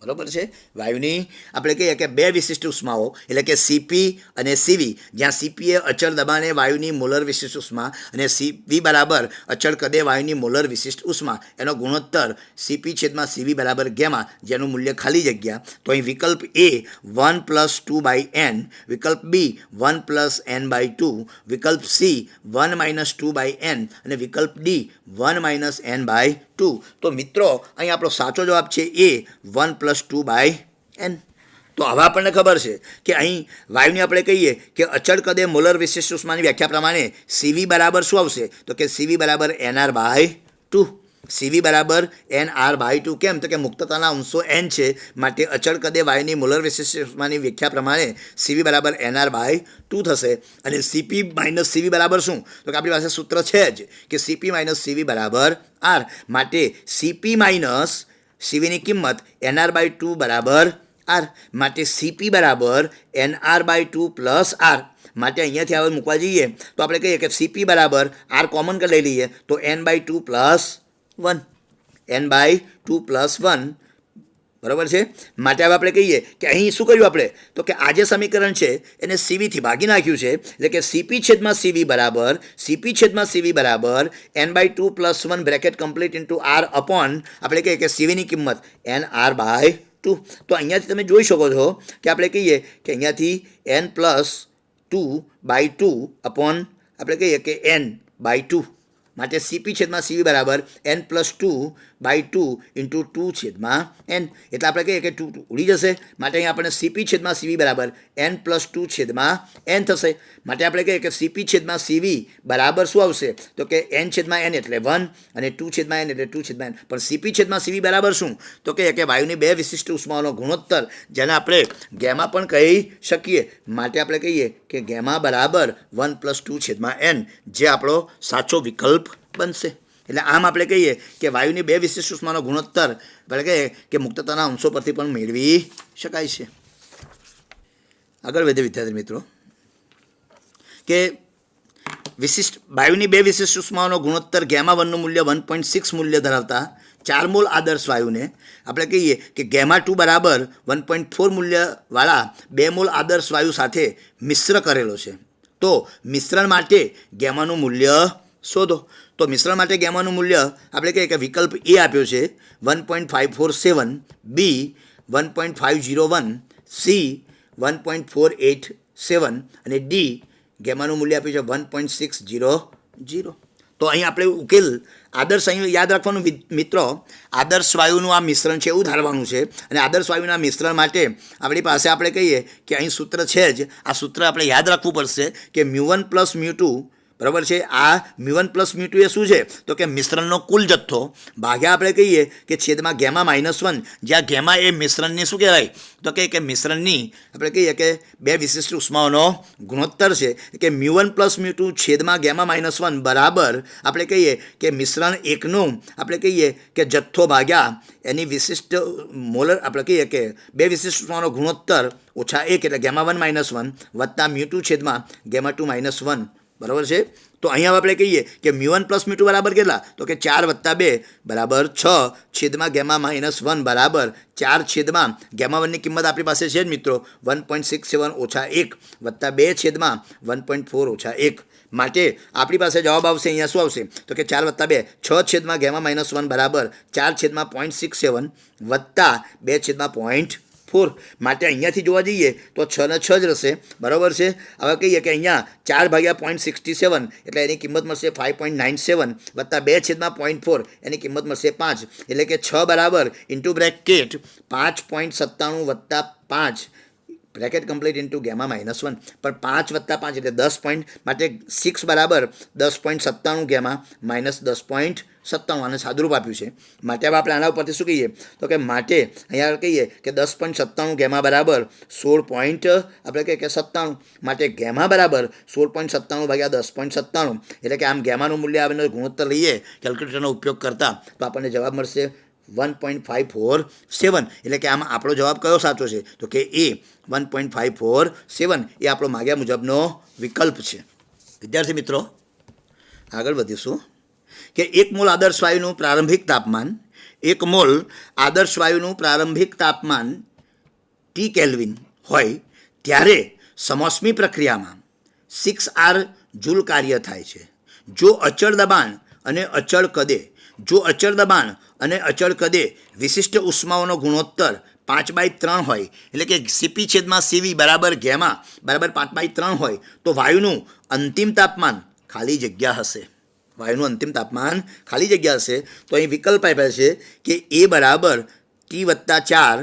બરાબર છે. વાયુની આપણે કહીએ કે બે વિશિષ્ટ ઉષ્માઓ એટલે કે સીપી અને સીવી, જ્યાં સીપી એ અચળ દબાણે વાયુની મોલર વિશિષ્ટ ઉષ્મા અને સીવી બરાબર અચળ કદે વાયુની મોલર વિશિષ્ટ ઉષ્મા, એનો ગુણોત્તર સીપી છેદમાં સીવી બરાબર ગેમા, જેનું મૂલ્ય ખાલી જગ્યા. તો અહીં વિકલ્પ એ 1+2/n, વિકલ્પ બી 1+n/2, વિકલ્પ સી 1-2/n અને વિકલ્પ ડી 1-n/2. તો મિત્રો અહીં આપણો સાચો જવાબ છે એ 1+2/n. તો હવે આપણને ખબર છે કે અહીં વાયુની આપણે કહીએ કે અચળ કદે મોલર વિશિષ્ટ ઉષ્માની વ્યાખ્યા પ્રમાણે સીવી બરાબર શું આવશે? તો કે સીવી બરાબર nr/2. સીવી બરાબર nr/2. કેમ? તો કે મુક્તતાના અંશો n છે, માટે અચળ કદે વાયુની મોલર વિશિષ્ટ ઉષ્માની વ્યાખ્યા પ્રમાણે સીવી બરાબર nr/2 થશે. અને સીપી માઇનસ સીવી બરાબર શું? તો કે આપણી પાસે સૂત્ર છે જ કે સીપી માઇનસ સીવી બરાબર r, માટે સીપી માઇનસ સીવીની કિંમત nr/2 બરાબર r, માટે સીપી બરાબર nr/2 પ્લસ r. માટે અહીંયાથી હવે મૂકવા જઈએ તો આપણે કહીએ કે સીપી બરાબર r કોમન કરી લઈ લઈએ તો n/2 પ્લસ 1, n/2 પ્લસ 1. બરાબર છે. માટે હવે આપણે કહીએ કે અહીં શું કર્યું આપણે? તો કે આ જે સમીકરણ છે એને સીવીથી ભાગી નાખ્યું છે, એટલે કે સીપી છેદમાં સીવી બરાબર n/2 plus 1 bracket complete into r upon આપણે કહીએ કે સીવીની કિંમત nr/2. તો અહીંયાથી તમે જોઈ શકો છો કે આપણે કહીએ કે અહીંયાથી n+2/2 અપોન આપણે કહીએ કે n/2, માટે સીપી છેદમાં સીવી બરાબર n+2/2 ઇન્ટુ 2 છેદમાં n, એટલે આપણે કહીએ કે 2 ઉડી જશે. માટે અહીં આપણે સીપી છેદમાં સીવી બરાબર n+2 છેદમાં n થશે. માટે આપણે કહીએ કે સીપી છેદમાં સીવી બરાબર શું આવશે? તો કે n છેદમાં n એટલે 1 અને 2 છેદમાં n એટલે 2 છેદમાં n. પણ સીપી છેદમાં સીવી બરાબર શું? તો કે વાયુની બે વિશિષ્ટ ઉષ્માઓનો ગુણોત્તર, જેને આપણે ગેમા પણ કહી શકીએ. માટે આપણે કહીએ કે ગેમા બરાબર 1+2 છેદમાં n, જે આપણો સાચો વિકલ્પ બનશે. એટલે આમ આપણે કહીએ કે વાયુની બે વિશિષ્ટ ઉષ્માનો ગુણોત્તર એટલે કે મુક્તતાના અંશો પરથી પણ મેળવી શકાય છે. આગળ વધે વિદ્યાર્થી મિત્રો કે વાયુની બે વિશિષ્ટ ઉષ્માઓનો ગુણોત્તર ગેમા 1નું મૂલ્ય 1.6 મૂલ્ય ધરાવતા 4 મોલ આદર્શ વાયુને આપણે કહીએ કે ગેમા 2 બરાબર 1.4 મૂલ્યવાળા 2 મોલ આદર્શ વાયુ સાથે મિશ્ર કરેલો છે. તો મિશ્રણ માટે ગેમાનું મૂલ્ય શોધો. તો મિશ્રણ માટે ગેમાનું મૂલ્ય આપણે કહીએ કે વિકલ્પ એ આપ્યો છે 1.547, બી 1.501, સી 1.487 અને ડી ગેમાનું મૂલ્ય આપ્યું છે 1.600. તો અહીં આપણે ઉકેલ આદર્શ અહીં યાદ રાખવાનું મિત્રો, આદર્શ વાયુનું આ મિશ્રણ છે એવું ધારવાનું છે. અને આદર્શ વાયુના મિશ્રણ માટે આપણી પાસે આપણે કહીએ કે અહીં સૂત્ર છે જ, આ સૂત્ર આપણે યાદ રાખવું પડશે કે μ1 + μ2 બરાબર છે. આ μ1 + μ2 એ શું છે? તો કે મિશ્રણનો કુલ જથ્થો ભાગ્યા આપણે કહીએ કે છેદમાં ગેમા -1, જ્યાં ગેમા એ મિશ્રણની શું કહેવાય? તો કે મિશ્રણની આપણે કહીએ કે બે વિશિષ્ટ ઉષ્માઓનો ગુણોત્તર છે કે μ1 + μ2 છેદમાં ગેમા -1 બરાબર આપણે કહીએ કે મિશ્રણ એકનું આપણે કહીએ કે જથ્થો ભાગ્યા એની વિશિષ્ટ મોલર આપણે કહીએ કે બે વિશિષ્ટ ઉષ્માનો ગુણોત્તર ઓછા 1 એટલે ગેમા 1 -1 વત્તા μ2 છેદમાં ગેમા 2 -1. બરાબર છે. તો અહીંયા આપણે કહીએ કે μ1 + μ2 બરાબર કેટલા? તો કે 4 + 2 બરાબર 6 છેદમાં ગેમા -1 બરાબર 4 છેદમાં ગેમા 1ની કિંમત આપણી પાસે છે જ મિત્રો 1.67 ઓછા 1 વત્તા 2 છેદમાં 1.4 ઓછા 1. માટે આપણી પાસે જવાબ આવશે અહીંયા શું આવશે? તો કે 4 + 2 6 છેદમાં ગેમા -1 બરાબર 4 છેદમાં 0.67 વત્તા 2 છેદમાં 0.4. માટે અહીંયાથી જોવા જઈએ તો 6 ને 6 જ રહેશે. બરાબર છે. હવે કહીએ કે અહીંયા 4 ભાગ્યા 0.67 એટલે એની કિંમત મળશે 5.97 વત્તા 2 છેદમાં 0.4 એની કિંમત મળશે 5, એટલે કે 6 બરાબર ઇન્ટુ બ્રેકેટ 5.97 વત્તા 5 બ્રેકેટ કમ્પ્લીટ ઇન્ટુ ગેમા -1 પર 5 વત્તા 5 એટલે 10 પોઈન્ટ, માટે 6 બરાબર 10.97 ગેમા -10.4 97 આને સાદુરૂપ આપ્યું છે માટે હવે આપણે આના ઉપરથી શું કહીએ તો કે માટે અહીંયા કહીએ કે 10.97 ગેમા બરાબર 16. આપણે કહીએ કે 97 માટે ગેમા બરાબર 16.97 ભાગ્યા 10.97 એટલે કે આમ ગેમાનું મૂલ્ય આવીને ગુણોત્તર લઈએ કેલ્ક્યુલેટરનો ઉપયોગ કરતા તો આપણને જવાબ મળશે 1.547 એટલે કે આમાં આપણો જવાબ કયો સાચો છે તો કે એ 1.547 એ આપણો માગ્યા મુજબનો વિકલ્પ છે. વિદ્યાર્થી મિત્રો આગળ વધીશું કે 1 મોલ આદર્શ વાયુનું પ્રારંભિક તાપમાન 1 મોલ આદર્શ વાયુનું પ્રારંભિક તાપમાન ટી કેલ્વિન હોય ત્યારે સમોષ્મી પ્રક્રિયામાં 6R જૂલ કાર્ય થાય છે. જો અચળ દબાણ અને અચળ કદે વિશિષ્ટ ઉષ્માઓનો ગુણોત્તર 5/3 હોય એટલે કે CP/CV બરાબર ગેમા બરાબર 5/3 હોય તો વાયુનું અંતિમ તાપમાન ખાલી જગ્યા હશે. તો અહીં વિકલ્પ આપ્યા છે કે એ બરાબર T+4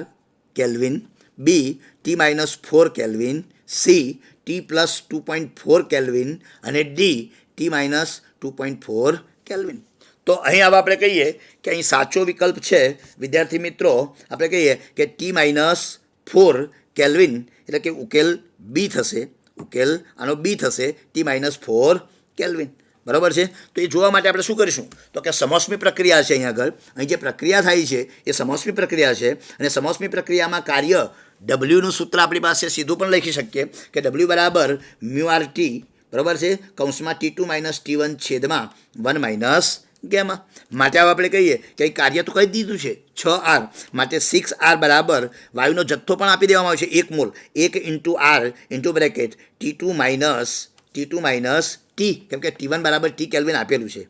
કેલ્વિન, બી T-4 kelvin, C T+2.4 kelvin અને ડી T-2.4 કેલ્વિન. તો અહીં હવે આપણે કહીએ કે અહીં સાચો વિકલ્પ છે વિદ્યાર્થી મિત્રો આપણે કહીએ કે T-4 કેલ્વિન એટલે કે ઉકેલ બી થશે. આનો બી થશે T-4 કેલ્વિન. બરાબર છે. તો એ જોવા માટે આપણે શું કરીશું તો કે સમોષ્મી પ્રક્રિયા છે અહીં આગળ અહીં જે પ્રક્રિયા થાય છે એ સમોષ્મી પ્રક્રિયા છે અને સમોષ્મી પ્રક્રિયામાં કાર્ય ડબલ્યુનું સૂત્ર આપણી પાસે સીધું પણ લખી શકીએ કે ડબલ્યુ બરાબર μRT બરાબર છે કૌંસમાં T2 - T1 છેદમાં 1 - ગેમા. માટે હવે આપણે કહીએ કે અહીં કાર્ય તો કહી દીધું છે 6R માટે 6R બરાબર વાયુનો જથ્થો પણ આપી દેવામાં આવે છે 1 mall 1 × R into bracket T2 - T કેમ કે T1 બરાબર T કેલ્વિન આપેલું છે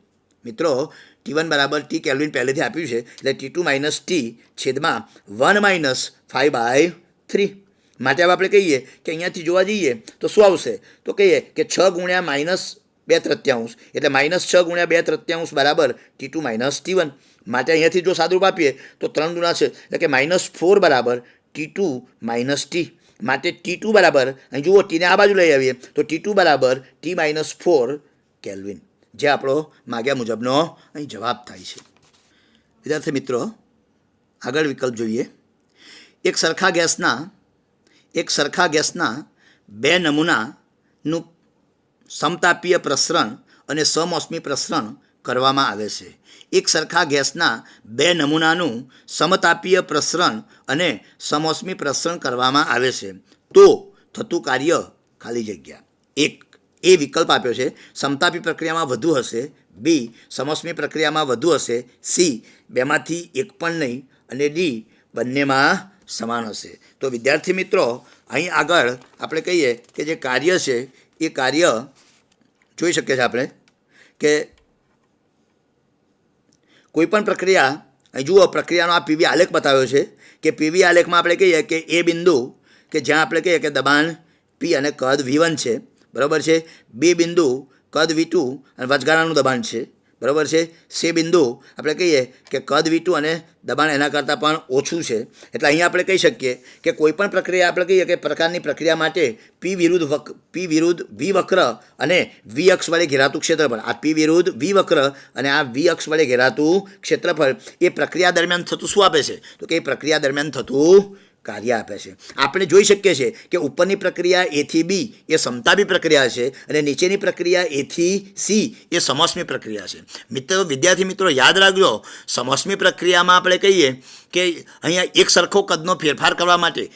મિત્રો. T1 બરાબર T કેલ્વિન પહેલેથી આપ્યું છે એટલે T2 - T છેદમાં 1 - 5/3. માટે હવે આપણે કહીએ કે અહીંયાથી જોવા જઈએ તો શું આવશે તો કહીએ કે 6 × -2/3 એટલે -6 × 2/3 બરાબર T2 - T1. માટે અહીંયાથી જો સાદુરૂપ આપીએ તો 3 ગુણા છે એટલે કે -4 બરાબર T2 - T. માટે T2 બરાબર અહીં જુઓ ટીને આ બાજુ લઈ આવીએ તો T2 બરાબર T-4 કેલ્વિન જે આપણો માગ્યા મુજબનો અહીં જવાબ થાય છે. વિદ્યાર્થી મિત્રો આગળ વિકલ્પ જોઈએ. એક સરખા ગેસના 2 નમૂનાનું સમતાપીય પ્રસરણ અને સમોષ્મી પ્રસરણ કરવામાં આવે છે. એક સરખા ગેસના 2 નમૂનાનું સમતાપીય પ્રસરણ અને સમોષ્મી પ્રસરણ કરવામાં આવે છે તો થતું કાર્ય ખાલી જગ્યા 1 એ વિકલ્પ આપ્યો છે સમતાપી પ્રક્રિયામાં વધુ હશે, બી સમોષ્મી પ્રક્રિયામાં વધુ હશે, સી બેમાંથી એક પણ નહીં અને ડી બંનેમાં સમાન હશે. તો વિદ્યાર્થી મિત્રો અહીં આગળ આપણે કહીએ કે જે કાર્ય છે એ કાર્ય જોઈ શકીએ છીએ આપણે કે કોઈપણ પ્રક્રિયા અહીં જુઓ પ્રક્રિયાનો આ પીવી આલેખ બતાવ્યો છે કે પીવી આલેખમાં આપણે કહીએ કે એ બિંદુ કે જ્યાં આપણે કહીએ કે દબાણ પી અને કદ V1 છે બરાબર છે, બી બિંદુ કદ V2 અને વચગાળાનું દબાણ છે બરાબર છે, સી બિંદુ આપણે કહીએ કે કદ V2 અને દબાણ એના કરતાં પણ ઓછું છે. એટલે અહીંયા આપણે કહી શકીએ કે કોઈપણ પ્રક્રિયા આપણે કહીએ કે પ્રકારની પ્રક્રિયા માટે પી વિરુદ્ધ વી વક્ર અને વી અક્ષ વડે ઘેરાતું ક્ષેત્રફળ, આ પી વિરુદ્ધ વી વક્ર અને આ વી અક્ષ વડે ઘેરાતું ક્ષેત્રફળ એ પ્રક્રિયા દરમિયાન થતું શું આપે છે તો કે એ પ્રક્રિયા દરમિયાન થતું કાર્ય આપે છે. આપણે જોઈ શકીએ છીએ કે ઉપરની પ્રક્રિયા A થી B એ સમતાપી પ્રક્રિયા છે અને નીચેની પ્રક્રિયા A થી C એ સમોષ્મી પ્રક્રિયા છે. વિદ્યાર્થી મિત્રો યાદ રાખજો સમોષ્મી પ્રક્રિયામાં આપણે કહીએ કે અહીંયા એક સરખો કદનો ફેરફાર કરવા માટે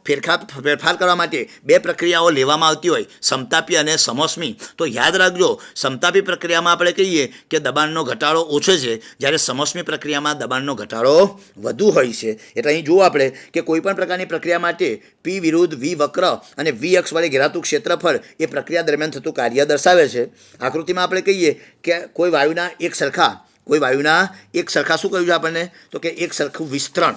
ફેરફાર કરવા માટે બે પ્રક્રિયાઓ લેવામાં આવતી હોય સમતાપી અને સમોષ્મી. તો યાદ રાખજો સમતાપી પ્રક્રિયામાં આપણે કહીએ કે દબાણનો ઘટાડો ઓછો છે જ્યારે સમોષ્મી પ્રક્રિયામાં દબાણનો ઘટાડો વધુ હોય છે. એટલે અહીં જુઓ આપણે કે કોઈપણ પ્રકારની પ્રક્રિયા માટે પી વિરુદ્ધ વી વક્ર અને વી અક્ષ વડે ઘેરાતું ક્ષેત્રફળ એ પ્રક્રિયા દરમિયાન થતું કાર્ય દર્શાવે છે. આકૃતિમાં આપણે કહીએ કે કોઈ વાયુના એક સરખા શું કહ્યું છે આપણને તો કે એક સરખું વિસ્તરણ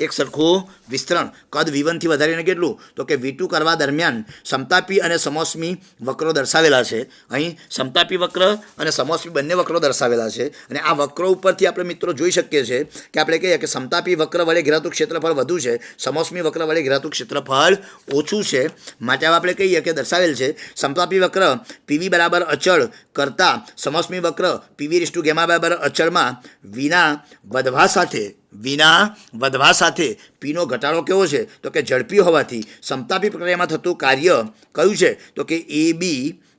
એક સરખું વિસ્તરણ કદ V1 થી વધારીને કેટલું તો કે V2 કરવા દરમિયાન સમતાપી અને સમોષ્મી વક્રો દર્શાવેલા છે. અહીં સમતાપી વક્ર અને સમોષ્મી બંને વક્રો દર્શાવેલા છે અને આ વક્રો ઉપરથી આપણે મિત્રો જોઈ શકીએ છીએ કે આપણે કહીએ કે સમતાપી વક્ર વડે ઘેરાતું ક્ષેત્રફળ વધુ છે, સમોષ્મી વક્ર વડે ઘેરાતું ક્ષેત્રફળ ઓછું છે. માટે આપણે કહીએ કે દર્શાવેલ છે સમતાપી વક્ર PV બરાબર અચળ કરતાં સમોષ્મી વક્ર PV બરાબર અચળમાં વિના વધવા સાથે પીનો ઘટાડો કેવો છે તો કે ઝડપી હોવાથી સમતાપી પ્રક્રિયામાં થતું કાર્ય કયું છે તો કે AB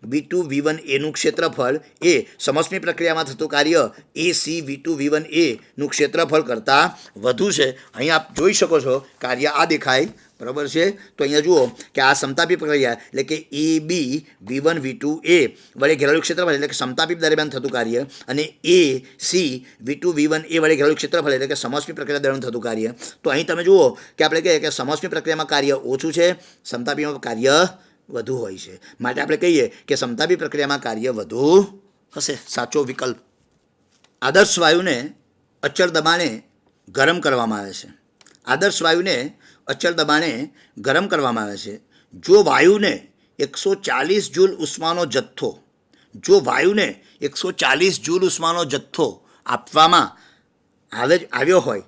V2 V1 એનું ક્ષેત્રફળ એ સમોષ્મી પ્રક્રિયામાં થતું કાર્ય AC V2 V1 એનું ક્ષેત્રફળ કરતાં વધુ છે. અહીં આપ જોઈ શકો છો કાર્ય આ દેખાય બરાબર છે. તો અહીંયા જુઓ કે આ સમતાપી પ્રક્રિયા એટલે કે AB V1 V2 એ વડે ઘેરાયેલું ક્ષેત્રફળ એટલે કે સમતાપી દરમિયાન થતું કાર્ય અને AC V2 V1 એ વડે ઘેરાયેલું ક્ષેત્રફળ એટલે કે સમોષ્મી પ્રક્રિયા દરમિયાન થતું કાર્ય. તો અહીં તમે જુઓ કે આપણે કહીએ કે સમોષ્મી પ્રક્રિયામાં કાર્ય ઓછું છે, સમતાપીમાં કાર્ય વધુ હોય છે. માટે આપણે કહીએ કે સમતાપી પ્રક્રિયામાં કાર્ય વધુ હશે. સાચો વિકલ્પ. આદર્શ વાયુને અચળ દબાણે ગરમ કરવામાં આવે છે. આદર્શ વાયુને અચળ દબાણે ગરમ કરવામાં આવે છે. જો વાયુને 140 જૂલ ઉષ્માનો જથ્થો આપવામાં આવ્યો હોય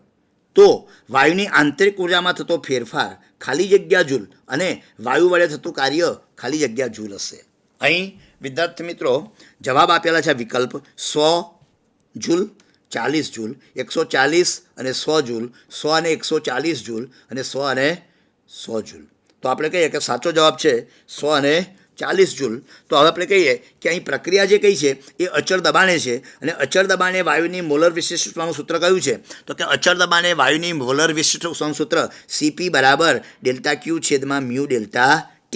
તો વાયુની આંતરિક ઉર્જામાં થતો ફેરફાર ખાલી જગ્યા જૂલ અને વાયુ વડે થતું કાર્ય ખાલી જગ્યા જૂલ હશે. અહીં વિદ્યાર્થી મિત્રો જવાબ આપેલા છે વિકલ્પ 100 જૂલ, 40 જૂલ, 140 અને 100 જૂલ, 100 અને 140 જૂલ અને 100 અને 100 જૂલ. તો આપણે કહીએ કે સાચો જવાબ છે 100 અને 40 જૂલ. તો હવે આપણે કહીએ કે અહીં પ્રક્રિયા જે કઈ છે એ અચળ દબાણે છે અને અચળ દબાણે વાયુની મોલર વિશિષ્ટ ઉષ્માનું સૂત્ર કયું છે તો કે અચળ દબાણે વાયુની મોલર વિશિષ્ટ ઉષ્માનું સૂત્ર CP બરાબર ડેલ્ટા Q છેદમાં મ્યુ ડેલ્ટા T,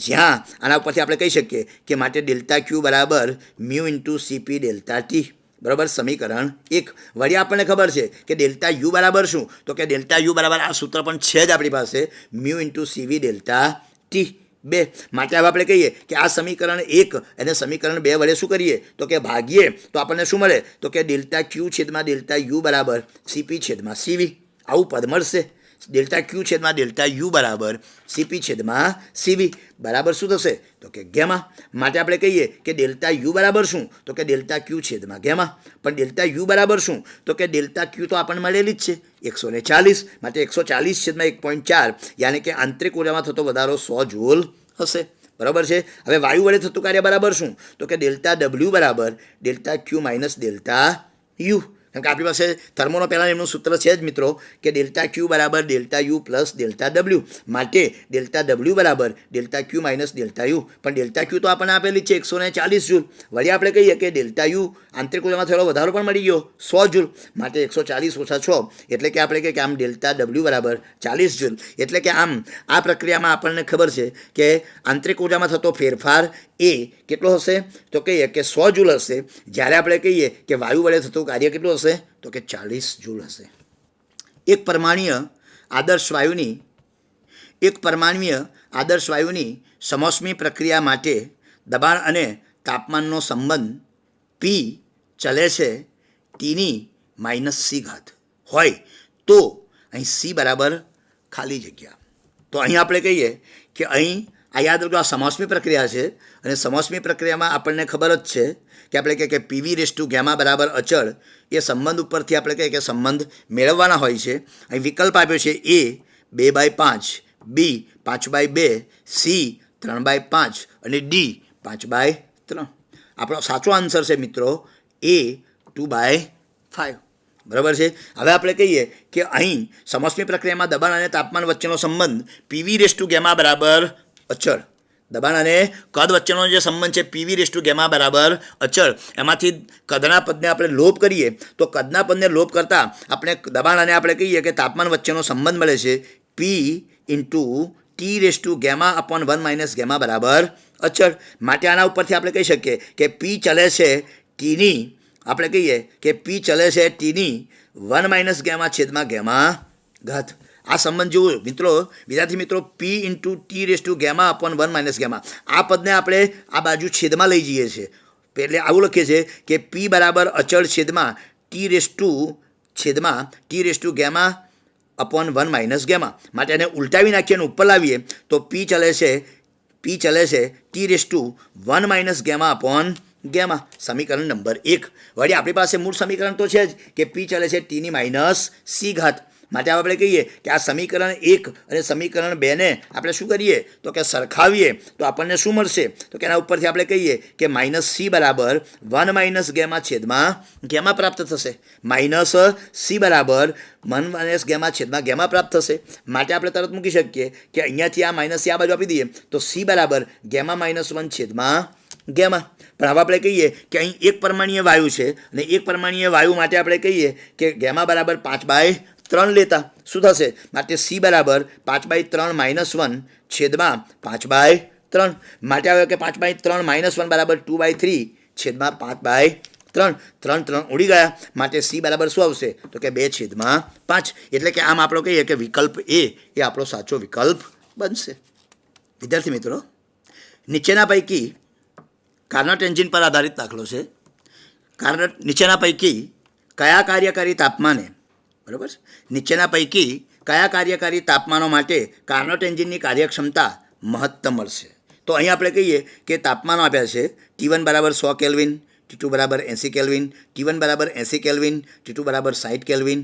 જ્યાં આના ઉપરથી આપણે કહી શકીએ કે માટે ડેલ્ટા Q બરાબર mu into CP delta T બરાબર સમીકરણ 1. વળી આપણને ખબર છે કે ડેલ્ટા યુ બરાબર શું તો કે ડેલ્ટા યુ બરાબર આ સૂત્ર પણ છે જ આપણી પાસે mu into CV delta T 2. માટે હવે આપણે કહીએ કે આ સમીકરણ 1 અને સમીકરણ 2 વડે શું કરીએ તો કે ભાગીએ તો આપણને શું મળે તો કે ડેલ્ટા Q છેદમાં ડેલ્ટા યુ બરાબર CP છેદમાં CV આવું પદ મળશે. ડેલ્ટા Q છેદમાં ડેલ્ટા યુ બરાબર CP છેદમાં CV બરાબર શું થશે તો કે ગેમા. માટે આપણે કહીએ કે ડેલ્ટા યુ બરાબર શું તો કે ડેલ્ટા Q છેદમાં ગેમા. પણ ડેલ્ટા યુ બરાબર શું તો કે ડેલ્ટા Q તો આપણને મળેલી જ છે 140. માટે 140 છેદમાં 1.4 યાની કે આંતરિક ઉર્જામાં થતો વધારો 100 જૂલ હશે. બરાબર છે. હવે વાયુ વડે થતું કાર્ય બરાબર શું તો કે ડેલ્ટા W બરાબર delta Q minus delta you. કેમ કે આપણી પાસે થર્મોનો પહેલાં એમનું સૂત્ર છે જ મિત્રો કે ડેલ્ટા Q બરાબર delta U plus delta W. માટે ડેલ્ટા W બરાબર delta Q minus delta you. પણ ડેલ્ટા Q તો આપણને આપેલી છે 140 જૂલ. વળી આપણે કહીએ કે ડેલ્ટા યુ આંતરિક ઉર્જામાં થયેલો વધારો પણ મળી ગયો 100 જૂલ. માટે 140 ઓછા 6 એટલે કે આપણે કહીએ કે આમ ડેલ્ટા W બરાબર 40 જૂલ. એટલે કે આમ આ પ્રક્રિયામાં આપણને ખબર છે કે આંતરિક ઉર્જામાં થતો ફેરફાર એ કેટલો હશે તો કહીએ કે 100 જૂલ હશે. જ્યારે આપણે કહીએ કે વાયુ વડે થતું કાર્ય કેટલું હશે તો કે 40 જૂલ હશે. એક પરમાણ્વીય આદર્શ વાયુની સમોષ્મી પ્રક્રિયા માટે દબાણ અને તાપમાનનો સંબંધ P ચલે છે Tની -C ઘાત હોય તો અહીં C બરાબર ખાલી જગ્યા. તો અહીં આપણે કહીએ કે અહીં આ યાદ રાખજો આ સમોષ્મી પ્રક્રિયા છે અને સમોષ્મી પ્રક્રિયામાં આપણને ખબર જ છે કે આપણે કહીએ કે PV γ બરાબર અચળ એ સંબંધ ઉપરથી આપણે કહીએ કે સંબંધ મેળવવાના હોય છે. અહીં વિકલ્પ આપ્યો છે A 2/5, B 5/2, C 3/5 અને D 5/3. આપણો સાચો આન્સર છે મિત્રો A 2/5. બરાબર છે. હવે આપણે કહીએ કે અહીં સમોષ્મી પ્રક્રિયામાં દબાણ અને તાપમાન વચ્ચેનો સંબંધ PV γ બરાબર અચળ. દબાણ અને કદ વચ્ચેનો જે સંબંધ છે PV γ બરાબર અચળ. એમાંથી કદના પદને આપણે લોપ કરીએ તો કદના પદને લોપ કરતાં આપણે દબાણ અને આપણે કહીએ કે તાપમાન વચ્ચેનો સંબંધ મળે છે P ઇન્ટુ T γ અપોન 1 - γ બરાબર અચળ. માટે આના ઉપરથી આપણે કહી શકીએ કે P ચલે છે Tની આપણે કહીએ કે P ચલે છે Tની 1 - γ છેદમાં γ ઘાત. આ સંબંધ જેવું વિદ્યાર્થી મિત્રો P ઇન્ટુ T γ અપોન 1 - γ આ પદને આપણે આ બાજુ છેદમાં લઈ જઈએ છીએ એટલે આવું લખીએ છીએ કે P બરાબર અચળ છેદમાં T γ अपॉन 1 माइनस गेमा માટે એને ઉલટાવી નાખીએ અને ઉપર લાવીએ તો પી ચલે છે T⁻1 minus gamma upon gamma. સમીકરણ નંબર 1. વળી આપણી પાસે મૂળ સમીકરણ તો છે જ કે પી ચલે છે ટીની માઇનસ સી ઘાત. માટે આપણે કહીએ કે આ સમીકરણ 1 અને સમીકરણ 2 ને આપણે શું કરીએ તો કે સરખાવીએ તો આપણને શું મળશે તો કે એના ઉપરથી આપણે કહીએ કે માઇનસ સી બરાબર 1 માઇનસ ગેમા છેદમાં ગેમા પ્રાપ્ત થશે. માઇનસ સી બરાબર 1 માઇનસ ગેમા છેદમાં ગેમા પ્રાપ્ત થશે. માટે આપણે તરત મૂકી શકીએ કે અહીંયાથી આ માઇનસ સી આ બાજુ આપી દઈએ તો સી બરાબર ગેમા માઇનસ 1 છેદમાં ગેમા. પણ હવે આપણે કહીએ કે અહીં એક પરમાણ્વીય વાયુ છે અને એક પરમાણ્વીય વાયુ માટે આપણે કહીએ કે ગેમા બરાબર 5/3 લેતા શું થશે માટે સી બરાબર 5/3 -1 છેદમાં 5/3 માટે આવે કે 5/3 -1 બરાબર 2/3 છેદમાં 5/3 3 ઉડી ગયા માટે સી બરાબર શું આવશે તો કે 2/5. એટલે કે આમ આપણે કહીએ કે વિકલ્પ એ આપણો સાચો વિકલ્પ બનશે. વિદ્યાર્થી મિત્રો, નીચેના પૈકી કાર્નોટ એન્જિન પર આધારિત દાખલો છે. નીચેના પૈકી કયા કાર્યકારી તાપમાને બરાબર નીચેના પૈકી કયા કાર્યકારી તાપમાનો માટે કાર્નોટ એન્જિનની કાર્યક્ષમતા મહત્તમ મળશે. તો અહીં આપણે કહીએ કે તાપમાનો આપ્યા છે T1 બરાબર 100 કેલ્વિન, T2 બરાબર 80 કેલ્વિન, T1 બરાબર 80 કેલ્વિન, T2 બરાબર 60 કેલ્વિન.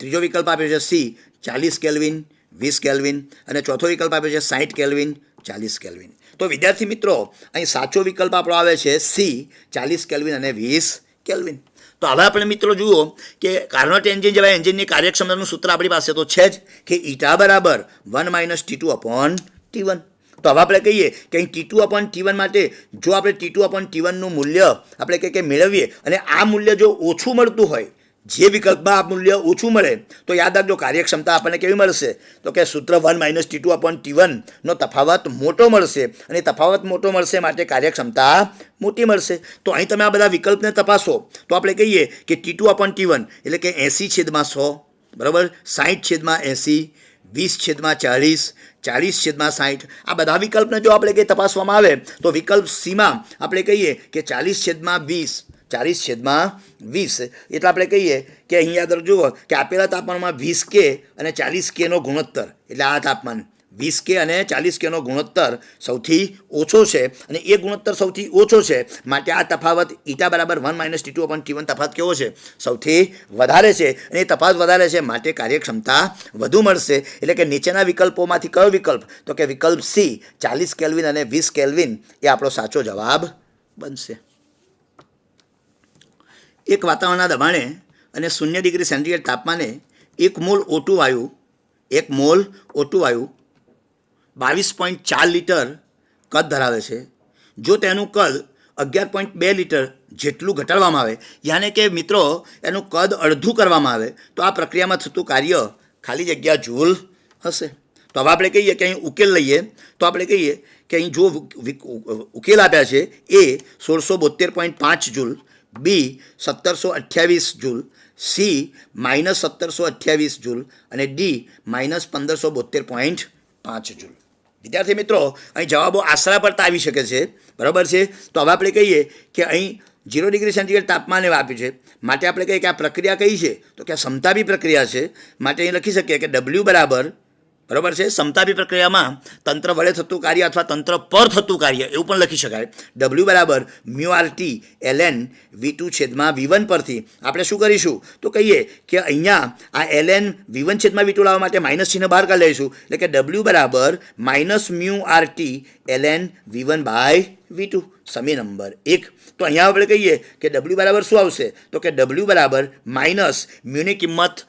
ત્રીજો વિકલ્પ આપ્યો છે સી 40 કેલ્વિન, 20 કેલ્વિન અને ચોથો વિકલ્પ આપ્યો છે 60 કેલ્વિન, 40 કેલ્વિન. તો વિદ્યાર્થી મિત્રો, અહીં સાચો વિકલ્પ આપણો આવે છે સી 40 કેલ્વિન અને 20 કેલ્વિન. તો હવે આપણે મિત્રો જુઓ કે કાર્નોટ એન્જિન જેવા એન્જિનની કાર્યક્ષમતાનું સૂત્ર આપણી પાસે તો છે જ કે ઈટા બરાબર 1 માઇનસ T2 અપોન T1. તો હવે આપણે કહીએ કે અહીં T2 અપોન T1 માટે જો આપણે T2 અપોન T1નું મૂલ્ય આપણે કે મેળવીએ અને આ મૂલ્ય જો ઓછું મળતું હોય, જે વિકલ્પમાં આ મૂલ્ય ઓછું મળે તો યાદ રાખજો કાર્યક્ષમતા આપણને કેવી મળશે તો કે સૂત્ર 1 માઇનસ T2 અપોન T1નો તફાવત મોટો મળશે અને તફાવત મોટો મળશે માટે કાર્યક્ષમતા મોટી મળશે. તો અહીં તમે આ બધા વિકલ્પને તપાસો તો આપણે કહીએ કે T2 અપોન T1 એટલે કે 80/100 બરાબર, 60/80, 20/40, 40/60. આ બધા વિકલ્પને જો આપણે કંઈ તપાસવામાં આવે તો વિકલ્પ સીમાં આપણે કહીએ કે 40/20 એટલે આપણે કહીએ કે અહીંયા યાદ જુઓ કે આપેલા તાપમાનમાં 20K અને 40Kનો ગુણોત્તર એટલે આ તાપમાન 20K અને 40Kનો ગુણોત્તર સૌથી ઓછો છે અને એ ગુણોત્તર સૌથી ઓછો છે માટે આ તફાવત ઈટા બરાબર 1 માઇનસ T2 અપોન T1 તફાવત કેવો છે સૌથી વધારે છે અને એ તફાવત વધારે છે માટે કાર્યક્ષમતા વધુ મળશે. એટલે કે નીચેના વિકલ્પોમાંથી કયો વિકલ્પ તો કે વિકલ્પ સી 40 કેલ્વિન અને 20 કેલ્વિન એ આપણો સાચો જવાબ બનશે. એક વાતાવરણના દબાણે અને 0 ડિગ્રી સેન્ટીગ્રેડ તાપમાને 1 મોલ O2 વાયુ 22.4 લીટર કદ ધરાવે છે. જો તેનું કદ 11.2 લીટર જેટલું ઘટાડવામાં આવે, યાને કે મિત્રો એનું કદ અડધું કરવામાં આવે તો આ પ્રક્રિયામાં થતું કાર્ય ખાલી જગ્યા જૂલ હશે. તો હવે આપણે કહીએ કે અહીં ઉકેલ લઈએ તો આપણે કહીએ કે અહીં જો ઉકેલ આપ્યા છે એ 1672.5 જૂલ, બી 1728 જૂલ, સી -1728 જૂલ અને ડી -1572.5 જૂલ. વિદ્યાર્થી મિત્રો, અહીં જવાબો આશરા પર આવી શકે છે બરાબર છે. તો હવે આપણે કહીએ કે અહીં 0 ડિગ્રી સેન્ટીગ્રેડ તાપમાને આપ્યું છે માટે આપણે કહીએ કે આ પ્રક્રિયા કઈ છે તો કે સમતાપી પ્રક્રિયા છે. માટે અહીં લખી શકીએ કે W બરાબર બરાબર છે સમતાપી પ્રક્રિયામાં તંત્ર વડે થતું કાર્ય અથવા તંત્ર પર થતું કાર્ય એવું પણ લખી શકાય. W બરાબર μRT ln V2 છેદમાં V1 પરથી આપણે શું કરીશું તો કહીએ કે અહીંયા આ ln V1 છેદમાં V2 લાવવા માટે માઇનસ ચિહ્ન બહાર કાઢી લઈશું. એટલે કે W બરાબર -μRT ln V1 by V2 Sami number 1. તો અહીંયા આપણે કહીએ કે W બરાબર શું આવશે તો કે W બરાબર માઇનસ મ્યુની કિંમત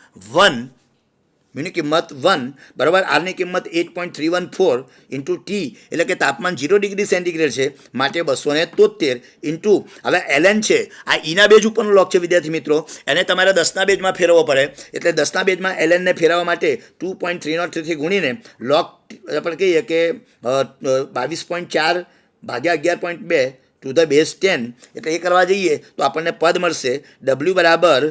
1 બરાબર આરની કિંમત 8.314 ઇન્ટુ ટી એટલે કે તાપમાન 0 ડિગ્રી સેન્ટીગ્રેડ છે માટે 273 ઇન્ટુ હવે ln છે આ ઈના બેઝ ઉપરનો લોક છે વિદ્યાર્થી મિત્રો, એને તમારે 10ના બેઝમાં ફેરવવો પડે. એટલે 10ના બેઝમાં lnને ફેરવવા માટે 2.303 થી ગુણીને લોક આપણે કહીએ કે 22.4 ભાગ્યા 11.2 ટુ ધ બેઝ 10 એટલે એ કરવા જઈએ તો આપણને પદ મળશે W બરાબર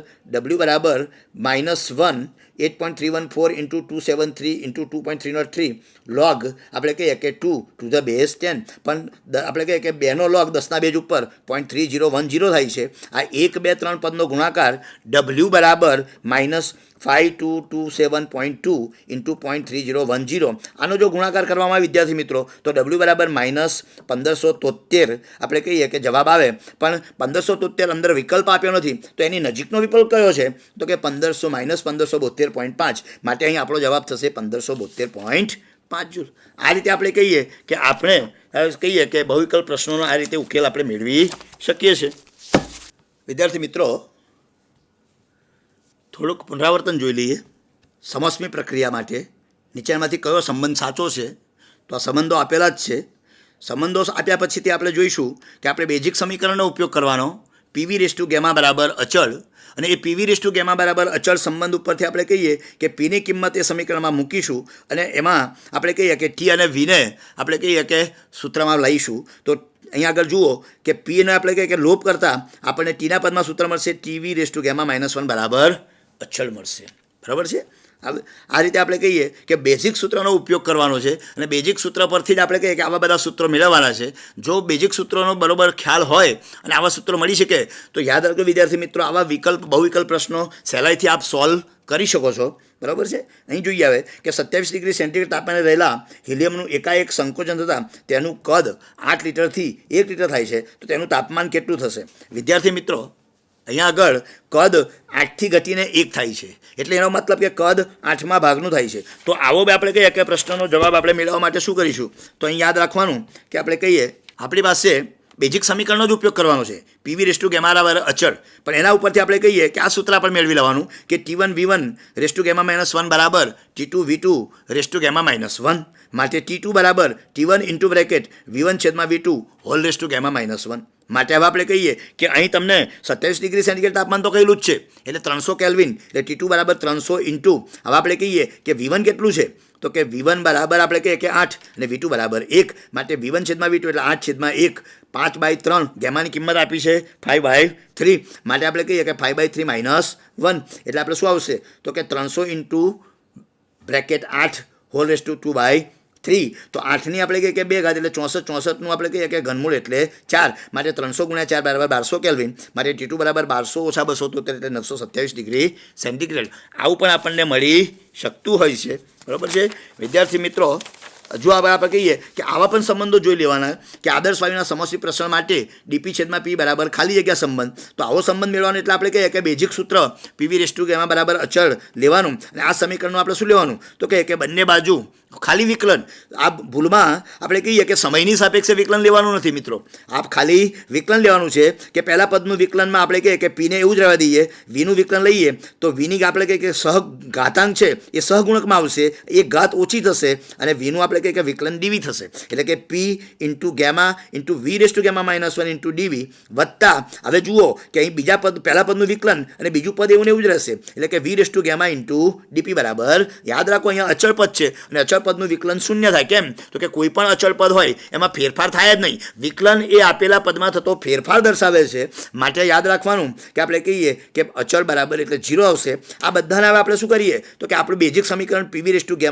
-1 8.314 ઇન્ટુ 273 ઇન્ટુ 2.303 લોગ આપણે કહીએ કે 2 ટુ ધ બેઝ 10 પણ આપણે કહીએ કે 2નો લોગ 10ના બેઝ ઉપર 0.3010 થાય છે. આ 1 2 3 પદનો ગુણાકાર W બરાબર -5227.2 ઇન્ટુ 0.3010 આનો જો ગુણાકાર કરવામાં આવે વિદ્યાર્થી મિત્રો તો W બરાબર -1573 આપણે કહીએ કે જવાબ આવે. પણ 1573 અંદર વિકલ્પ આપ્યો નથી તો એની નજીકનો વિકલ્પ કયો છે તો કે 1572.5 માટે અહીં આપણો જવાબ થશે 1572.5 જૂલ. આ રીતે આપણે કહીએ કે આપણે કહીએ કે બહુવિકલ્પ પ્રશ્નોનો આ રીતે ઉકેલ આપણે મેળવી શકીએ છીએ. વિદ્યાર્થી મિત્રો થોડુંક પુનરાવર્તન જોઈ લઈએ. સમસ્મી પ્રક્રિયા માટે નીચેમાંથી કયો સંબંધ સાચો છે તો આ સંબંધો આપેલા જ છે. સંબંધો આપ્યા પછીથી આપણે જોઈશું કે આપણે બેઝિક સમીકરણનો ઉપયોગ કરવાનો PV∑γ બરાબર અચળ અને એ PV∑γ બરાબર અચળ સંબંધ ઉપરથી આપણે કહીએ કે પીની કિંમત એ સમીકરણમાં મૂકીશું અને એમાં આપણે કહીએ કે ટી અને વીને આપણે કહીએ કે સૂત્રમાં લઈશું. તો અહીંયા આગળ જુઓ કે પીને આપણે કહીએ કે લોપ કરતાં આપણને ટીના પદમાં સૂત્ર મળશે TV∑γ -1 બરાબર અચળ મળશે. બરાબર છે. આ રીતે આપણે કહીએ કે બેઝિક સૂત્રનો ઉપયોગ કરવાનો છે અને બેઝિક સૂત્ર પરથી જ આપણે કહીએ કે આવા બધા સૂત્રો મેળવવાના છે. જો બેઝિક સૂત્રોનો બરોબર ખ્યાલ હોય અને આવા સૂત્રો મળી શકે તો યાદ રાખજો વિદ્યાર્થી મિત્રો આવા બહુવિકલ્પ પ્રશ્નો સહેલાઈથી આપ સોલ્વ કરી શકો છો. બરાબર છે. અહીં જોઈએ આવે કે 27 ડિગ્રી સેન્ટીગ્રેડ તાપમાને રહેલા હિલિયમનું એકાએક સંકોચન થતાં તેનું કદ 8 લીટરથી 1 લીટર થાય છે તો તેનું તાપમાન કેટલું થશે? વિદ્યાર્થી મિત્રો અહીંયા આગળ કદ 8થી ઘટીને 1 થાય છે એટલે એનો મતલબ કે કદ 8મા ભાગનું થાય છે. તો આવો આપણે કહીએ કે પ્રશ્નનો જવાબ આપણે મેળવવા માટે શું કરીશું તો અહીં યાદ રાખવાનું કે આપણે કહીએ આપણી પાસે બેઝિક સમીકરણનો જ ઉપયોગ કરવાનો છે PV∑γ બરાબર અચળ. પણ એના ઉપરથી આપણે કહીએ કે આ સૂત્ર આપણે મેળવી લેવાનું કે T1V1∑γ -1 બરાબર T2V2∑γ -1 માટે T2 બરાબર T1 ઇન્ટુ બ્રેકેટ V1/V2 હોલ∑γ -1 માટે હવે આપણે કહીએ કે અહીં તમને 27 ડિગ્રી સેન્ટીગ્રેડ તાપમાન તો કહેલું જ છે એટલે 300 કેલ્વિન એટલે T2 બરાબર 300 ઇન્ટુ હવે આપણે કહીએ કે V1 કેટલું છે તો કે V1 બરાબર આપણે કહીએ કે 8 અને V2 બરાબર 1 માટે V1/V2 એટલે 8/1 5/3 ગેમાની કિંમત આપી છે 5/3 માટે આપણે કહીએ કે 5/3 -1 એટલે આપણે શું આવશે તો કે 300 ઇન્ટુ બ્રેકેટ 8 હોલ∗2/3 તો 8ની આપણે કહીએ કે 2 ઘાત એટલે 64નું આપણે કહીએ કે ઘનમૂળ એટલે 4 માટે 300 × 4 બરાબર 1200 કેલ્વિન માટે T2 બરાબર 1200 - 273 એટલે 927 ડિગ્રી સેન્ટીગ્રેડ. આવું પણ આપણને મળી શકતું હોય છે. બરાબર છે વિદ્યાર્થી મિત્રો. જો આપણે કહીએ કે આવા પણ સંબંધો જોઈ લેવાના કે આદર્શ વાયુના સમસ્વી પ્રસરણ માટે dP/P બરાબર ખાલી જગ્યા સંબંધ. તો આવો સંબંધ મેળવવાનો એટલે આપણે કહીએ કે બેઝિક સૂત્ર PV∑γ બરાબર અચળ લેવાનું અને આ સમીકરણનું આપણે શું લેવાનું તો કહીએ કે બંને બાજુ ખાલી વિકલન. આ ભૂલમાં આપણે કહીએ કે સમયની સાપેક્ષે વિકલન લેવાનું નથી મિત્રો. આપ ખાલી વિકલન લેવાનું છે કે પહેલા પદનું વિકલનમાં આપણે કહીએ કે પીને એવું જ રહેવા દઈએ વીનું વિકલન લઈએ તો વીની આપણે કહીએ કે સહઘાતાંક છે એ સહગુણકમાં આવશે એક ઘાત ઓછી થશે અને વીનું આપણે કહીએ કે વિકલન ડીવી થશે એટલે કે P into gamma into V∑γ -1 into ડીવી વત્તા હવે જુઓ કે અહીં બીજા પદ પહેલા પદનું વિકલન અને બીજું પદ એવું ને એવું જ રહેશે એટલે કે V∑γ ઇન્ટુ ડીપી બરાબર યાદ રાખો અહીંયા અચળ પદ છે અને અચળ પદનું વિકલન શૂન્ય થાય. કેમ તો કે કોઈ પણ અચળ પદ હોય એમાં ફેરફાર થાય જ નહીં. વિકલન એ આપેલા પદમાં થતો ફેરફાર દર્શાવે છે માટે યાદ રાખવાનું કે આપણે કહીએ કે અચળ બરાબર એટલે 0 આવશે. આ બધાને હવે આપણે શું કરીએ તો કે આપણું બેઝિક સમીકરણ PV∑γ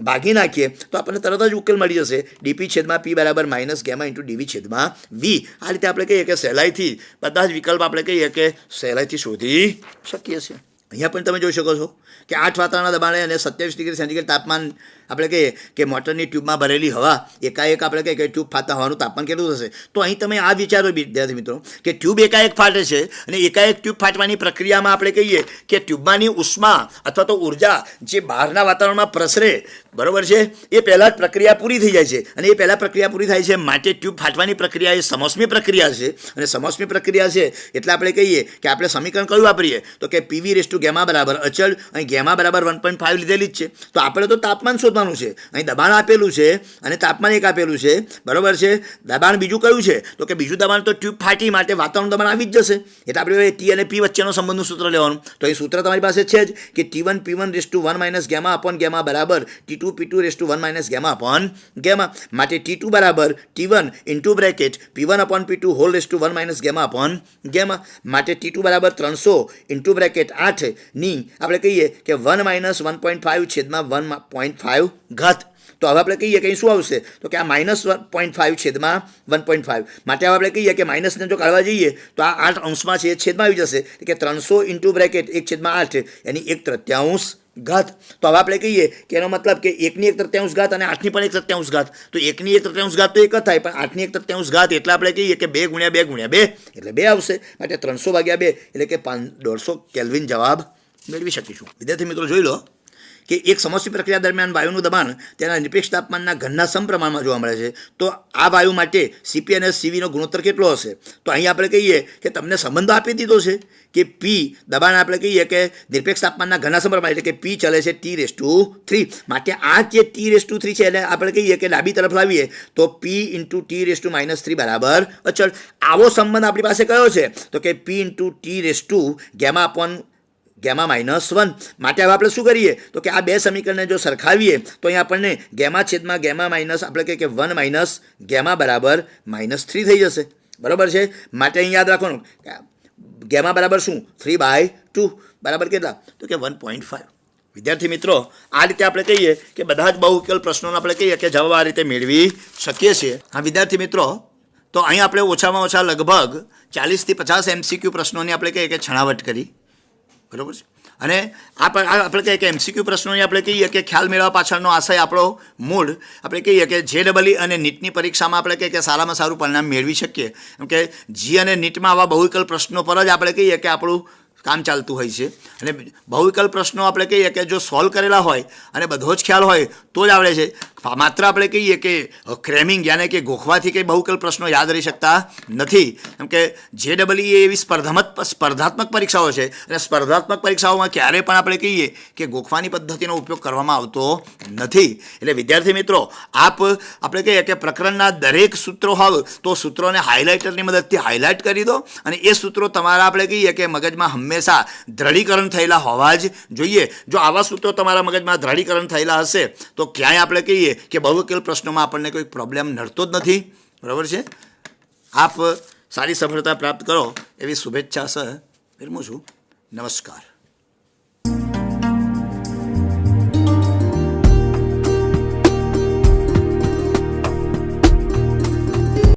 ભાગી નાખીએ તો આપણને તરત જ ઉકેલ મળી જશે dP/P બરાબર -γ ઇન્ટુ dV/V. આ રીતે આપણે કહીએ કે સહેલાઈથી બધા જ વિકલ્પ આપણે કહીએ કે સહેલાઈથી શોધી શકીએ છીએ. અહીંયા પણ તમે જોઈ શકો છો કે 8 વાતાવરણના દબાણે અને 27 ડિગ્રી સેન્ટીગ્રેડ તાપમાન આપણે કહીએ કે મોટરની ટ્યુબમાં ભરેલી હવા એકાએક આપણે કહીએ કે ટ્યુબ ફાટતા હવાનું તાપમાન કેટલું થશે. તો અહીં તમે આ વિચારો વિદ્યાર્થી મિત્રો કે ટ્યુબ એકાએક ફાટે છે અને એકાએક ટ્યુબ ફાટવાની પ્રક્રિયામાં આપણે કહીએ કે ટ્યુબમાંની ઉષ્મા અથવા તો ઉર્જા જે બહારના વાતાવરણમાં પ્રસરે બરાબર છે એ પહેલાં જ પ્રક્રિયા પૂરી થઈ જાય છે અને એ પહેલાં પ્રક્રિયા પૂરી થાય છે માટે ટ્યુબ ફાટવાની પ્રક્રિયા એ સમસ્મી પ્રક્રિયા છે અને સમસ્મી પ્રક્રિયા છે એટલે આપણે કહીએ કે આપણે સમીકરણ કયું વાપરીએ તો કે PV∑γ બરાબર અચળ અહીં γ બરાબર 1.5 લીધેલી જ છે તો આપણે તો તાપમાન શોધવાનું કરવાનું છે. અહીં દબાણ આપેલું છે અને તાપમાન એક આપેલું છે, બરાબર છે. દબાણ બીજું કયું છે તો કે બીજું દબાણ તો ટ્યુબ ફાટી માટે વાતાવરણ દબાણ આવી જ જશે. એટલે આપણે ટી અને પી વચ્ચેનો સંબંધનું સૂત્ર લેવાનું. તો અહીં સૂત્ર તમારી પાસે છે જ કે T1 P1 1 minus gamma upon gamma બરાબર T2 P2 1 minus gamma upon gamma. માટે T2 બરાબર T1 into bracket P1 upon P2 whole 1 minus gamma upon gamma. માટે T2 બરાબર 300 ઇન્ટુ બ્રેકેટ 8 ની આપણે કહીએ કે 1 માઇનસ 1.5 છેદમાં 1.5 ઘાત. તો હવે આપણે કહીએ કે અહીં શું આવશે તો કે આ માઇનસ 1.5 છેદમાં 1.5. માટે હવે આપણે કહીએ કે માઇનસને જો કાઢવા જઈએ તો આ 8 અંશમાં છે એ છેદમાં આવી જશે કે 300 ઇન્ટુ બ્રેકેટ 1/8 એની 1/3 ઘાત. તો હવે આપણે કહીએ કે એનો મતલબ કે 1ની 1/3 ઘાત અને 8ની પણ 1/3 ઘાત. તો 1ની 1/3 ઘાત તો એક જ થાય, પણ 8ની 1/3 ઘાત એટલે આપણે કહીએ કે 2 ગુણ્યા 2 ગુણ્યા 2 એટલે 2 આવશે. માટે 300 ભાગ્યા 2 એટલે કે 150 કેલ્વિન જવાબ મેળવી શકીશું. વિદ્યાર્થી મિત્રો જોઈ લો કે એક સમોષ્મિ પ્રક્રિયા દરમિયાન વાયુનું દબાણ તેના નિરપેક્ષ તાપમાનના ઘનના સમપ્રમાણમાં જોવા મળે છે. તો આ વાયુ માટે સીપી અને સીવીનો ગુણોત્તર કેટલો હશે? તો અહીં આપણે કહીએ કે તમને સંબંધ આપી દીધો છે કે પી દબાણ આપણે કહીએ કે નિરપેક્ષ તાપમાનના ઘનના સમપ્રમાણ એટલે કે પી ચલે છે T3. માટે આ જે T3 છે એટલે આપણે કહીએ કે ડાબી તરફ લાવીએ તો P ઇન્ટુ T-3 બરાબર અચળ. આવો સંબંધ આપણી પાસે કયો છે તો કે P into T gamma upon gamma -1. માટે હવે આપણે શું કરીએ તો કે આ બે સમીકરણને જો સરખાવીએ તો અહીં આપણને ગેમા છેદમાં ગેમા માઇનસ આપણે કહીએ કે 1 માઇનસ ગેમા બરાબર -3 થઈ જશે, બરાબર છે. માટે અહીં યાદ રાખવાનું ગેમા બરાબર શું 3/2 બરાબર કેટલા તો કે 1.5. વિદ્યાર્થી મિત્રો આ રીતે આપણે કહીએ કે બધા જ બહુવિકલ્પ પ્રશ્નોને આપણે કહીએ કે જવાબ આ રીતે મેળવી શકીએ છીએ. હા વિદ્યાર્થી મિત્રો, તો અહીં આપણે ઓછામાં ઓછા લગભગ 40 થી 50 MCQ પ્રશ્નોની આપણે કહીએ કે છણાવટ કરી, બરાબર છે. અને આપણે કહીએ કે MCQ પ્રશ્નોની આપણે કહીએ કે ખ્યાલ મેળવવા પાછળનો આશય આપણો મૂળ આપણે કહીએ કે JEE અને નીટની પરીક્ષામાં આપણે કહીએ કે સારામાં સારું પરિણામ મેળવી શકીએ. કેમ કે જી અને નીટમાં આવા બહુવિકલ્પ પ્રશ્નો પર જ આપણે કહીએ કે આપણું કામ ચાલતું હોય છે. અને બહુવિકલ્પ પ્રશ્નો આપણે કહીએ કે જો સોલ્વ કરેલા હોય અને બધો જ ખ્યાલ હોય તો જ આવડે છે. માત્ર આપણે કહીએ કે ક્રેમિંગ યાને કે ગોખવાથી કંઈ બહુવિકલ્પ પ્રશ્નો યાદ રહી શકતા નથી. કેમ કે JEE એ એવી સ્પર્ધાત્મક પરીક્ષાઓ છે અને સ્પર્ધાત્મક પરીક્ષાઓમાં ક્યારેય પણ આપણે કહીએ કે ગોખવાની પદ્ધતિનો ઉપયોગ કરવામાં આવતો નથી. એટલે વિદ્યાર્થી મિત્રો આપણે કહીએ કે પ્રકરણના દરેક સૂત્રો હોય તો સૂત્રોને હાઇલાઇટરની મદદથી હાઇલાઇટ કરી દો અને એ સૂત્રો તમારા આપણે કહીએ કે મગજમાં હંમેશા દ્રઢીકરણ થયેલા હોવા જ જોઈએ. જો આવા સૂત્રો તમારા મગજમાં દ્રઢીકરણ થયેલા હશે તો ક્યાંય આપણે કહીએ કે બહુવિકલ્પ પ્રશ્નોમાં આપણને કોઈ પ્રોબ્લેમ નડતો જ નથી, બરાબર છે. આપ સારી સફળતા પ્રાપ્ત કરો એવી શુભેચ્છા સહ વિરમું છું. નમસ્કાર.